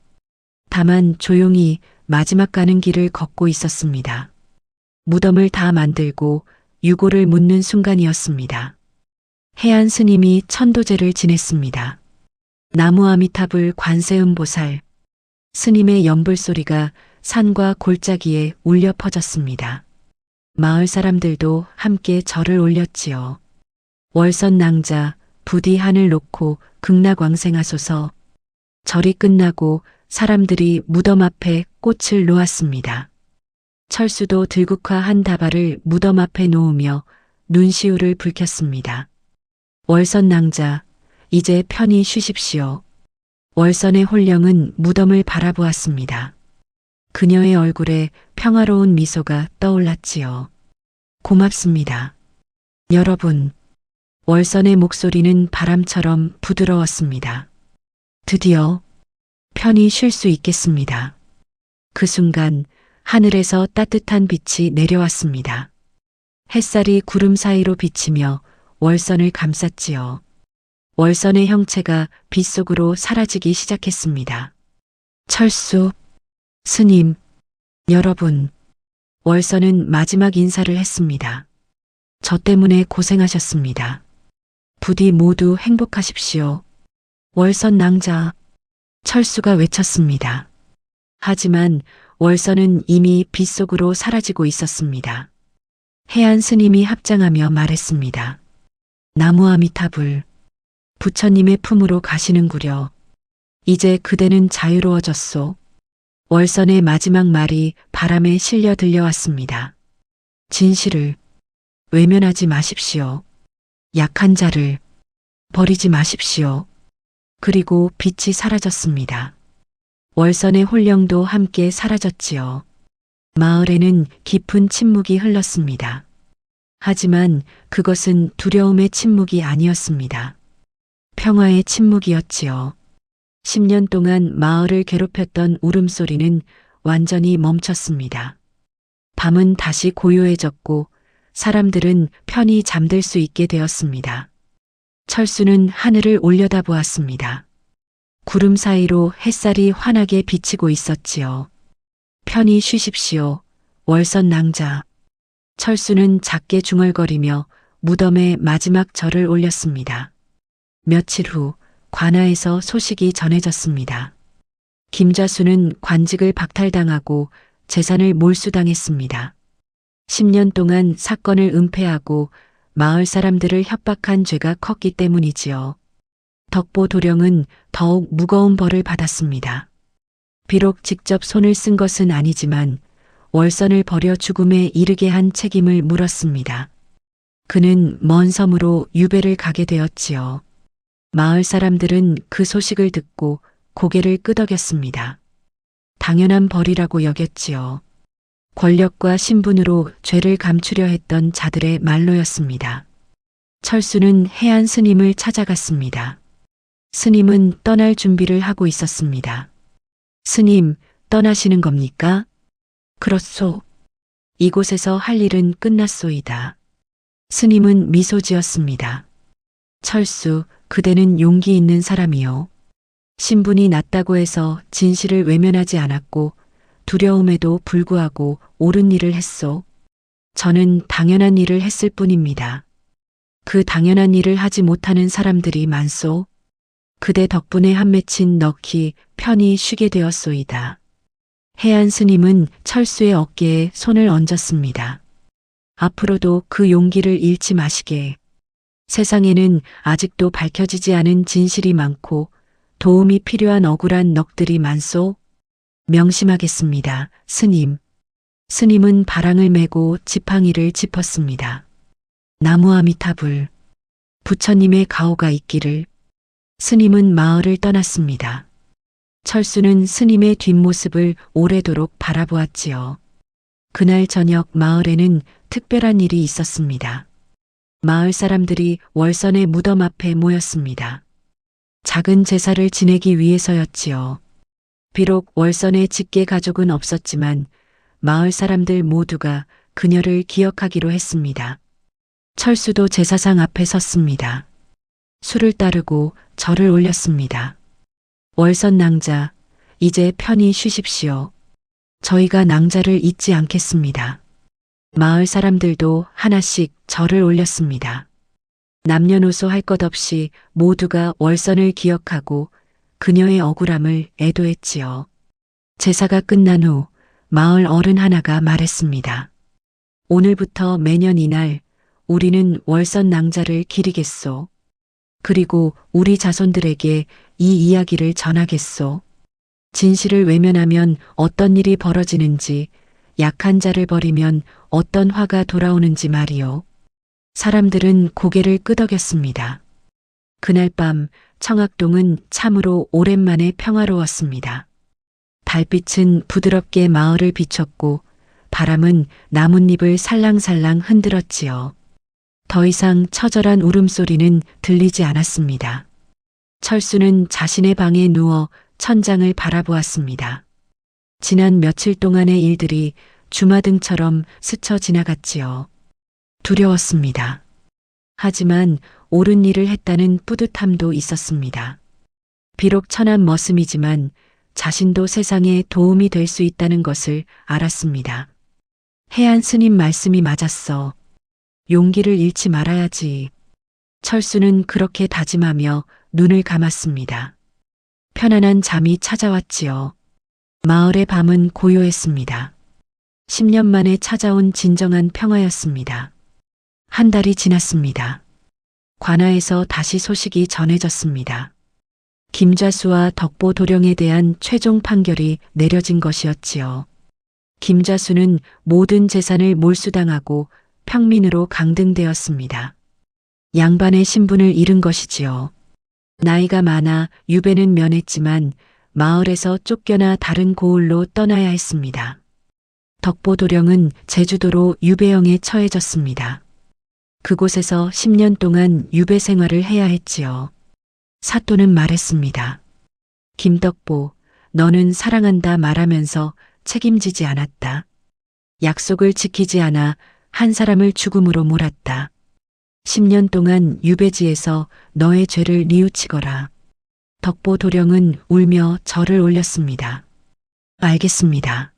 다만 조용히 마지막 가는 길을 걷고 있었습니다. 무덤을 다 만들고 유골을 묻는 순간이었습니다. 해안 스님이 천도제를 지냈습니다. 나무 아미탑을 관세음보살, 스님의 연불소리가 산과 골짜기에 울려 퍼졌습니다. 마을 사람들도 함께 절을 올렸지요. 월선 낭자, 부디 하늘 놓고 극락왕생하소서. 절이 끝나고 사람들이 무덤 앞에 꽃을 놓았습니다. 철수도 들국화 1다발을 무덤 앞에 놓으며 눈시울을 붉혔습니다. 월선 낭자, 이제 편히 쉬십시오. 월선의 홀령은 무덤을 바라보았습니다. 그녀의 얼굴에 평화로운 미소가 떠올랐지요. 고맙습니다. 여러분, 월선의 목소리는 바람처럼 부드러웠습니다. 드디어 편히 쉴 수 있겠습니다. 그 순간 하늘에서 따뜻한 빛이 내려왔습니다. 햇살이 구름 사이로 비치며 월선을 감쌌지요. 월선의 형체가 빛 속으로 사라지기 시작했습니다. 철수, 스님, 여러분, 월선은 마지막 인사를 했습니다. 저 때문에 고생하셨습니다. 부디 모두 행복하십시오. 월선 낭자, 철수가 외쳤습니다. 하지만 월선은 이미 빛 속으로 사라지고 있었습니다. 해안 스님이 합장하며 말했습니다. 나무 아미타불, 부처님의 품으로 가시는구려. 이제 그대는 자유로워졌소. 월선의 마지막 말이 바람에 실려 들려왔습니다. 진실을 외면하지 마십시오. 약한 자를 버리지 마십시오. 그리고 빛이 사라졌습니다. 월선의 홀령도 함께 사라졌지요. 마을에는 깊은 침묵이 흘렀습니다. 하지만 그것은 두려움의 침묵이 아니었습니다. 평화의 침묵이었지요. 10년 동안 마을을 괴롭혔던 울음소리는 완전히 멈췄습니다. 밤은 다시 고요해졌고 사람들은 편히 잠들 수 있게 되었습니다. 철수는 하늘을 올려다보았습니다. 구름 사이로 햇살이 환하게 비치고 있었지요. 편히 쉬십시오. 월선 낭자. 철수는 작게 중얼거리며 무덤에 마지막 절을 올렸습니다. 며칠 후 관아에서 소식이 전해졌습니다. 김좌수는 관직을 박탈당하고 재산을 몰수당했습니다. 10년 동안 사건을 은폐하고 마을 사람들을 협박한 죄가 컸기 때문이지요. 덕보 도령은 더욱 무거운 벌을 받았습니다. 비록 직접 손을 쓴 것은 아니지만 월선을 버려 죽음에 이르게 한 책임을 물었습니다. 그는 먼 섬으로 유배를 가게 되었지요. 마을 사람들은 그 소식을 듣고 고개를 끄덕였습니다. 당연한 벌이라고 여겼지요. 권력과 신분으로 죄를 감추려 했던 자들의 말로였습니다. 철수는 해안 스님을 찾아갔습니다. 스님은 떠날 준비를 하고 있었습니다. 스님, 떠나시는 겁니까? 그렇소. 이곳에서 할 일은 끝났소이다. 스님은 미소 지었습니다. 철수, 그대는 용기 있는 사람이요. 신분이 낮다고 해서 진실을 외면하지 않았고 두려움에도 불구하고 옳은 일을 했소. 저는 당연한 일을 했을 뿐입니다. 그 당연한 일을 하지 못하는 사람들이 많소. 그대 덕분에 한 맺힌 넋이 편히 쉬게 되었소이다. 해안 스님은 철수의 어깨에 손을 얹었습니다. 앞으로도 그 용기를 잃지 마시게. 세상에는 아직도 밝혀지지 않은 진실이 많고 도움이 필요한 억울한 넋들이 많소. 명심하겠습니다, 스님. 스님은 바랑을 메고 지팡이를 짚었습니다. 나무 아미타불, 부처님의 가호가 있기를. 스님은 마을을 떠났습니다. 철수는 스님의 뒷모습을 오래도록 바라보았지요. 그날 저녁 마을에는 특별한 일이 있었습니다. 마을 사람들이 월선의 무덤 앞에 모였습니다. 작은 제사를 지내기 위해서였지요. 비록 월선의 직계 가족은 없었지만 마을 사람들 모두가 그녀를 기억하기로 했습니다. 철수도 제사상 앞에 섰습니다. 술을 따르고 절을 올렸습니다. 월선 낭자, 이제 편히 쉬십시오. 저희가 낭자를 잊지 않겠습니다. 마을 사람들도 하나씩 절을 올렸습니다. 남녀노소 할 것 없이 모두가 월선을 기억하고 그녀의 억울함을 애도했지요. 제사가 끝난 후 마을 어른 하나가 말했습니다. 오늘부터 매년 이날 우리는 월선 낭자를 기리겠소. 그리고 우리 자손들에게 이 이야기를 전하겠소. 진실을 외면하면 어떤 일이 벌어지는지, 약한 자를 버리면 어떤 화가 돌아오는지 말이요. 사람들은 고개를 끄덕였습니다. 그날 밤 청학동은 참으로 오랜만에 평화로웠습니다. 달빛은 부드럽게 마을을 비췄고 바람은 나뭇잎을 살랑살랑 흔들었지요. 더 이상 처절한 울음소리는 들리지 않았습니다. 철수는 자신의 방에 누워 천장을 바라보았습니다. 지난 며칠 동안의 일들이 주마등처럼 스쳐 지나갔지요. 두려웠습니다. 하지만 옳은 일을 했다는 뿌듯함도 있었습니다. 비록 천한 머슴이지만 자신도 세상에 도움이 될 수 있다는 것을 알았습니다. 해안 스님 말씀이 맞았어. 용기를 잃지 말아야지. 철수는 그렇게 다짐하며 눈을 감았습니다. 편안한 잠이 찾아왔지요. 마을의 밤은 고요했습니다. 10년 만에 찾아온 진정한 평화였습니다. 한 달이 지났습니다. 관아에서 다시 소식이 전해졌습니다. 김좌수와 덕보 도령에 대한 최종 판결이 내려진 것이었지요. 김좌수는 모든 재산을 몰수당하고 평민으로 강등되었습니다. 양반의 신분을 잃은 것이지요. 나이가 많아 유배는 면했지만 마을에서 쫓겨나 다른 고을로 떠나야 했습니다. 덕보 도령은 제주도로 유배형에 처해졌습니다. 그곳에서 10년 동안 유배 생활을 해야 했지요. 사또는 말했습니다. 김덕보, 너는 사랑한다 말하면서 책임지지 않았다. 약속을 지키지 않아 한 사람을 죽음으로 몰았다. 10년 동안 유배지에서 너의 죄를 뉘우치거라. 덕보 도령은 울며 절을 올렸습니다. 알겠습니다.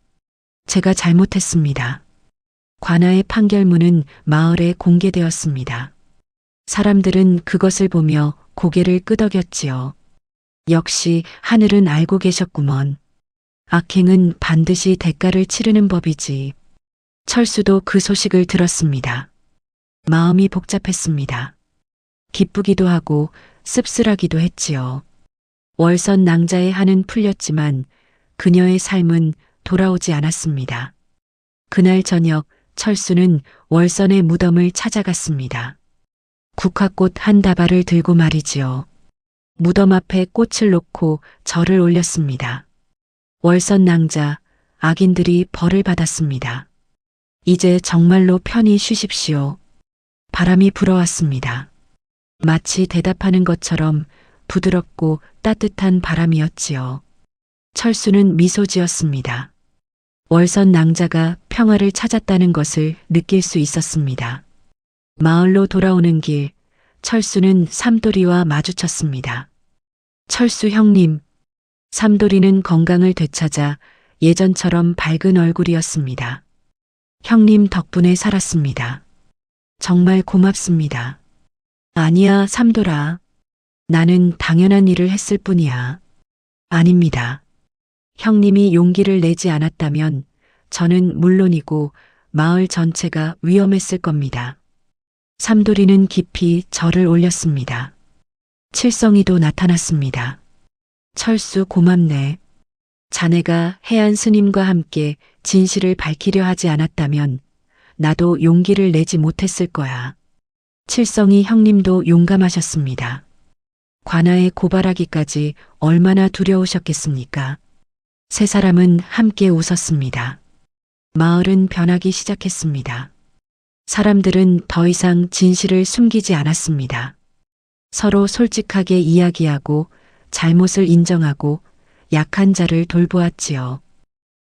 제가 잘못했습니다. 관아의 판결문은 마을에 공개되었습니다. 사람들은 그것을 보며 고개를 끄덕였지요. 역시 하늘은 알고 계셨구먼. 악행은 반드시 대가를 치르는 법이지. 철수도 그 소식을 들었습니다. 마음이 복잡했습니다. 기쁘기도 하고 씁쓸하기도 했지요. 월선 낭자의 한은 풀렸지만 그녀의 삶은 돌아오지 않았습니다. 그날 저녁 철수는 월선의 무덤을 찾아갔습니다. 국화꽃 한 다발을 들고 말이지요. 무덤 앞에 꽃을 놓고 절을 올렸습니다. 월선 낭자, 악인들이 벌을 받았습니다. 이제 정말로 편히 쉬십시오. 바람이 불어왔습니다. 마치 대답하는 것처럼 부드럽고 따뜻한 바람이었지요. 철수는 미소 지었습니다. 월선 낭자가 평화를 찾았다는 것을 느낄 수 있었습니다. 마을로 돌아오는 길, 철수는 삼돌이와 마주쳤습니다. 철수 형님, 삼돌이는 건강을 되찾아 예전처럼 밝은 얼굴이었습니다. 형님 덕분에 살았습니다. 정말 고맙습니다. 아니야, 삼돌아. 나는 당연한 일을 했을 뿐이야. 아닙니다. 형님이 용기를 내지 않았다면 저는 물론이고 마을 전체가 위험했을 겁니다. 삼돌이는 깊이 절을 올렸습니다. 칠성이도 나타났습니다. 철수 고맙네. 자네가 해안 스님과 함께 진실을 밝히려 하지 않았다면 나도 용기를 내지 못했을 거야. 칠성이 형님도 용감하셨습니다. 관아에 고발하기까지 얼마나 두려우셨겠습니까? 세 사람은 함께 웃었습니다. 마을은 변하기 시작했습니다. 사람들은 더 이상 진실을 숨기지 않았습니다. 서로 솔직하게 이야기하고 잘못을 인정하고 약한 자를 돌보았지요.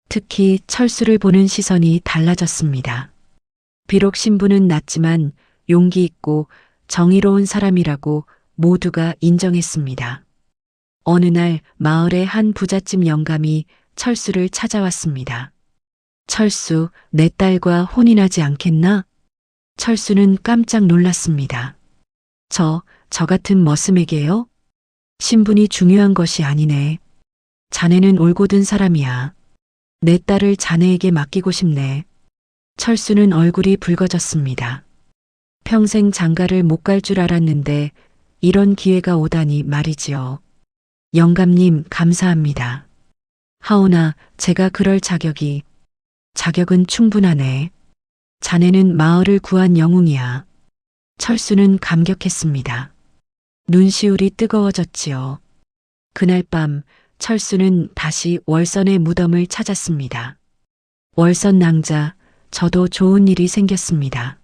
특히 철수를 보는 시선이 달라졌습니다. 비록 신분은 낮지만 용기 있고 정의로운 사람이라고 모두가 인정했습니다. 어느 날 마을의 한 부잣집 영감이 철수를 찾아왔습니다. 철수, 내 딸과 혼인하지 않겠나? 철수는 깜짝 놀랐습니다. 저 같은 머슴에게요? 신분이 중요한 것이 아니네. 자네는 올곧은 사람이야. 내 딸을 자네에게 맡기고 싶네. 철수는 얼굴이 붉어졌습니다. 평생 장가를 못 갈 줄 알았는데 이런 기회가 오다니 말이지요. 영감님, 감사합니다. 하오나, 제가 그럴 자격은 충분하네. 자네는 마을을 구한 영웅이야. 철수는 감격했습니다. 눈시울이 뜨거워졌지요. 그날 밤 철수는 다시 월선의 무덤을 찾았습니다. 월선 낭자, 저도 좋은 일이 생겼습니다.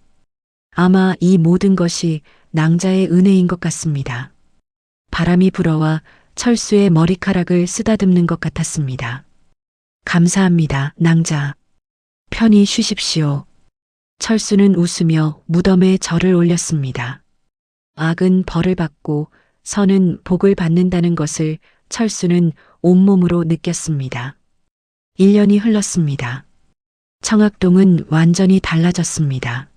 아마 이 모든 것이 낭자의 은혜인 것 같습니다. 바람이 불어와 철수의 머리카락을 쓰다듬는 것 같았습니다. 감사합니다, 낭자. 편히 쉬십시오. 철수는 웃으며 무덤에 절을 올렸습니다. 악은 벌을 받고 선은 복을 받는다는 것을 철수는 온몸으로 느꼈습니다. 1년이 흘렀습니다. 청학동은 완전히 달라졌습니다.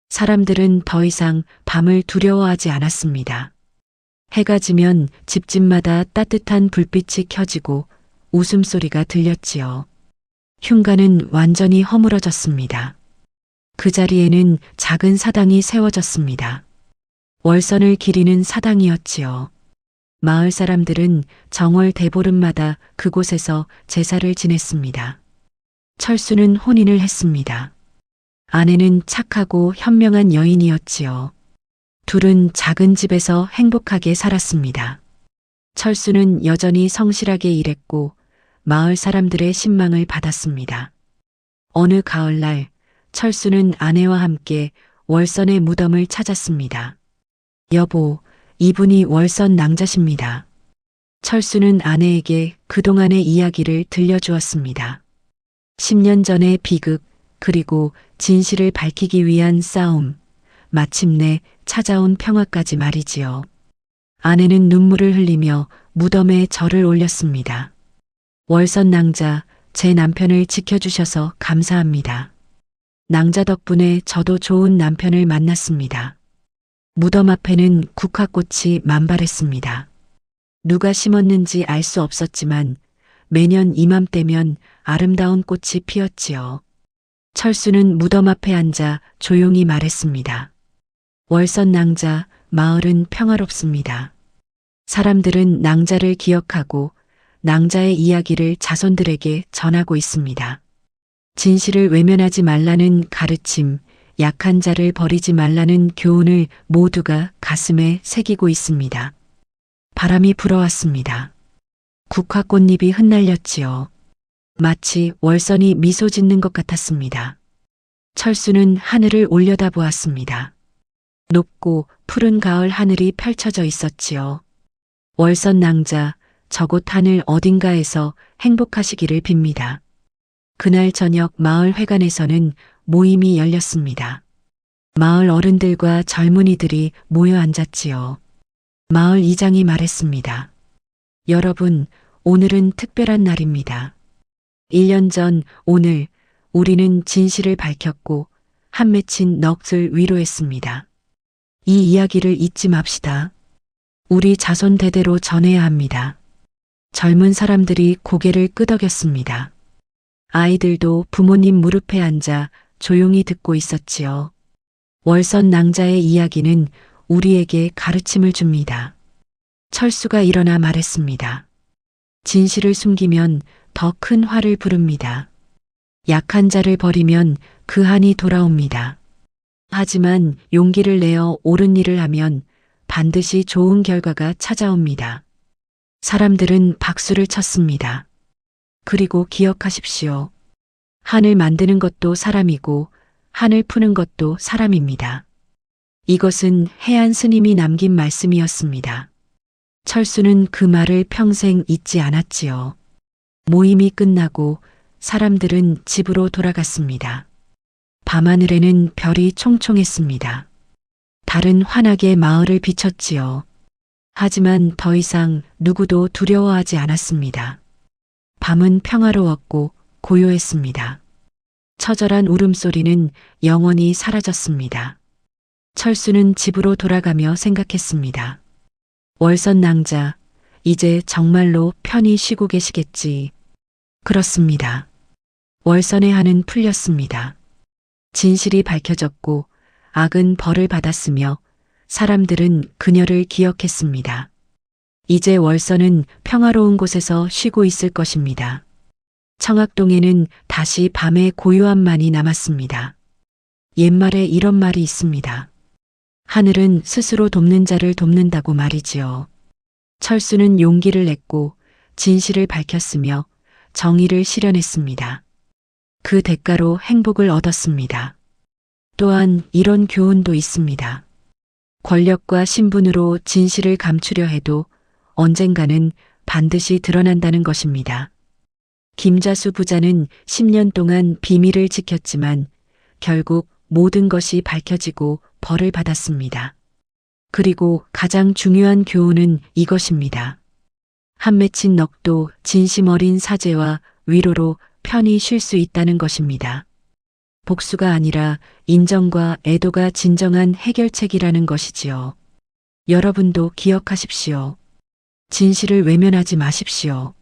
사람들은 더 이상 밤을 두려워하지 않았습니다. 해가 지면 집집마다 따뜻한 불빛이 켜지고 웃음소리가 들렸지요. 흉가는 완전히 허물어졌습니다. 그 자리에는 작은 사당이 세워졌습니다. 월선을 기리는 사당이었지요. 마을 사람들은 정월 대보름마다 그곳에서 제사를 지냈습니다. 철수는 혼인을 했습니다. 아내는 착하고 현명한 여인이었지요. 둘은 작은 집에서 행복하게 살았습니다. 철수는 여전히 성실하게 일했고 마을 사람들의 신망을 받았습니다. 어느 가을날 철수는 아내와 함께 월선의 무덤을 찾았습니다. 여보, 이분이 월선 낭자십니다. 철수는 아내에게 그동안의 이야기를 들려주었습니다. 10년 전의 비극, 그리고 진실을 밝히기 위한 싸움, 마침내 찾아온 평화까지 말이지요. 아내는 눈물을 흘리며 무덤에 절을 올렸습니다. 월선 낭자, 제 남편을 지켜주셔서 감사합니다. 낭자 덕분에 저도 좋은 남편을 만났습니다. 무덤 앞에는 국화꽃이 만발했습니다. 누가 심었는지 알 수 없었지만 매년 이맘때면 아름다운 꽃이 피었지요. 철수는 무덤 앞에 앉아 조용히 말했습니다. 월선 낭자, 마을은 평화롭습니다. 사람들은 낭자를 기억하고 낭자의 이야기를 자손들에게 전하고 있습니다. 진실을 외면하지 말라는 가르침, 약한 자를 버리지 말라는 교훈을 모두가 가슴에 새기고 있습니다. 바람이 불어왔습니다. 국화꽃잎이 흩날렸지요. 마치 월선이 미소 짓는 것 같았습니다. 철수는 하늘을 올려다보았습니다. 높고 푸른 가을 하늘이 펼쳐져 있었지요. 월선 낭자, 저곳 하늘 어딘가에서 행복하시기를 빕니다. 그날 저녁 마을 회관에서는 모임이 열렸습니다. 마을 어른들과 젊은이들이 모여 앉았지요. 마을 이장이 말했습니다. 여러분, 오늘은 특별한 날입니다. 1년 전 오늘 우리는 진실을 밝혔고 한 맺힌 넋을 위로했습니다. 이 이야기를 잊지 맙시다. 우리 자손 대대로 전해야 합니다. 젊은 사람들이 고개를 끄덕였습니다. 아이들도 부모님 무릎에 앉아 조용히 듣고 있었지요. 월선 낭자의 이야기는 우리에게 가르침을 줍니다. 철수가 일어나 말했습니다. 진실을 숨기면 더 큰 화를 부릅니다. 약한 자를 버리면 그 한이 돌아옵니다. 하지만 용기를 내어 옳은 일을 하면 반드시 좋은 결과가 찾아옵니다. 사람들은 박수를 쳤습니다. 그리고 기억하십시오. 한을 만드는 것도 사람이고 한을 푸는 것도 사람입니다. 이것은 해안 스님이 남긴 말씀이었습니다. 철수는 그 말을 평생 잊지 않았지요. 모임이 끝나고 사람들은 집으로 돌아갔습니다. 밤하늘에는 별이 총총했습니다. 달은 환하게 마을을 비췄지요. 하지만 더 이상 누구도 두려워하지 않았습니다. 밤은 평화로웠고 고요했습니다. 처절한 울음소리는 영원히 사라졌습니다. 철수는 집으로 돌아가며 생각했습니다. 월선 낭자, 이제 정말로 편히 쉬고 계시겠지. 그렇습니다. 월선의 한은 풀렸습니다. 진실이 밝혀졌고 악은 벌을 받았으며 사람들은 그녀를 기억했습니다. 이제 월서는 평화로운 곳에서 쉬고 있을 것입니다. 청학동에는 다시 밤의 고요함만이 남았습니다. 옛말에 이런 말이 있습니다. 하늘은 스스로 돕는 자를 돕는다고 말이지요. 철수는 용기를 냈고 진실을 밝혔으며 정의를 실현했습니다. 그 대가로 행복을 얻었습니다. 또한 이런 교훈도 있습니다. 권력과 신분으로 진실을 감추려 해도 언젠가는 반드시 드러난다는 것입니다. 김자수 부자는 10년 동안 비밀을 지켰지만 결국 모든 것이 밝혀지고 벌을 받았습니다. 그리고 가장 중요한 교훈은 이것입니다. 한 맺힌 넋도 진심 어린 사죄와 위로로 편히 쉴 수 있다는 것입니다. 복수가 아니라 인정과 애도가 진정한 해결책이라는 것이지요. 여러분도 기억하십시오. 진실을 외면하지 마십시오.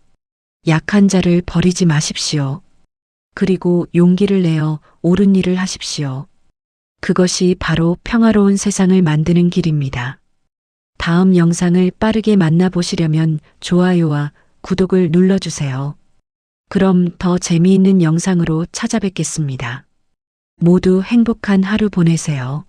약한 자를 버리지 마십시오. 그리고 용기를 내어 옳은 일을 하십시오. 그것이 바로 평화로운 세상을 만드는 길입니다. 다음 영상을 빠르게 만나보시려면 좋아요와 구독을 눌러주세요. 그럼 더 재미있는 영상으로 찾아뵙겠습니다. 모두 행복한 하루 보내세요.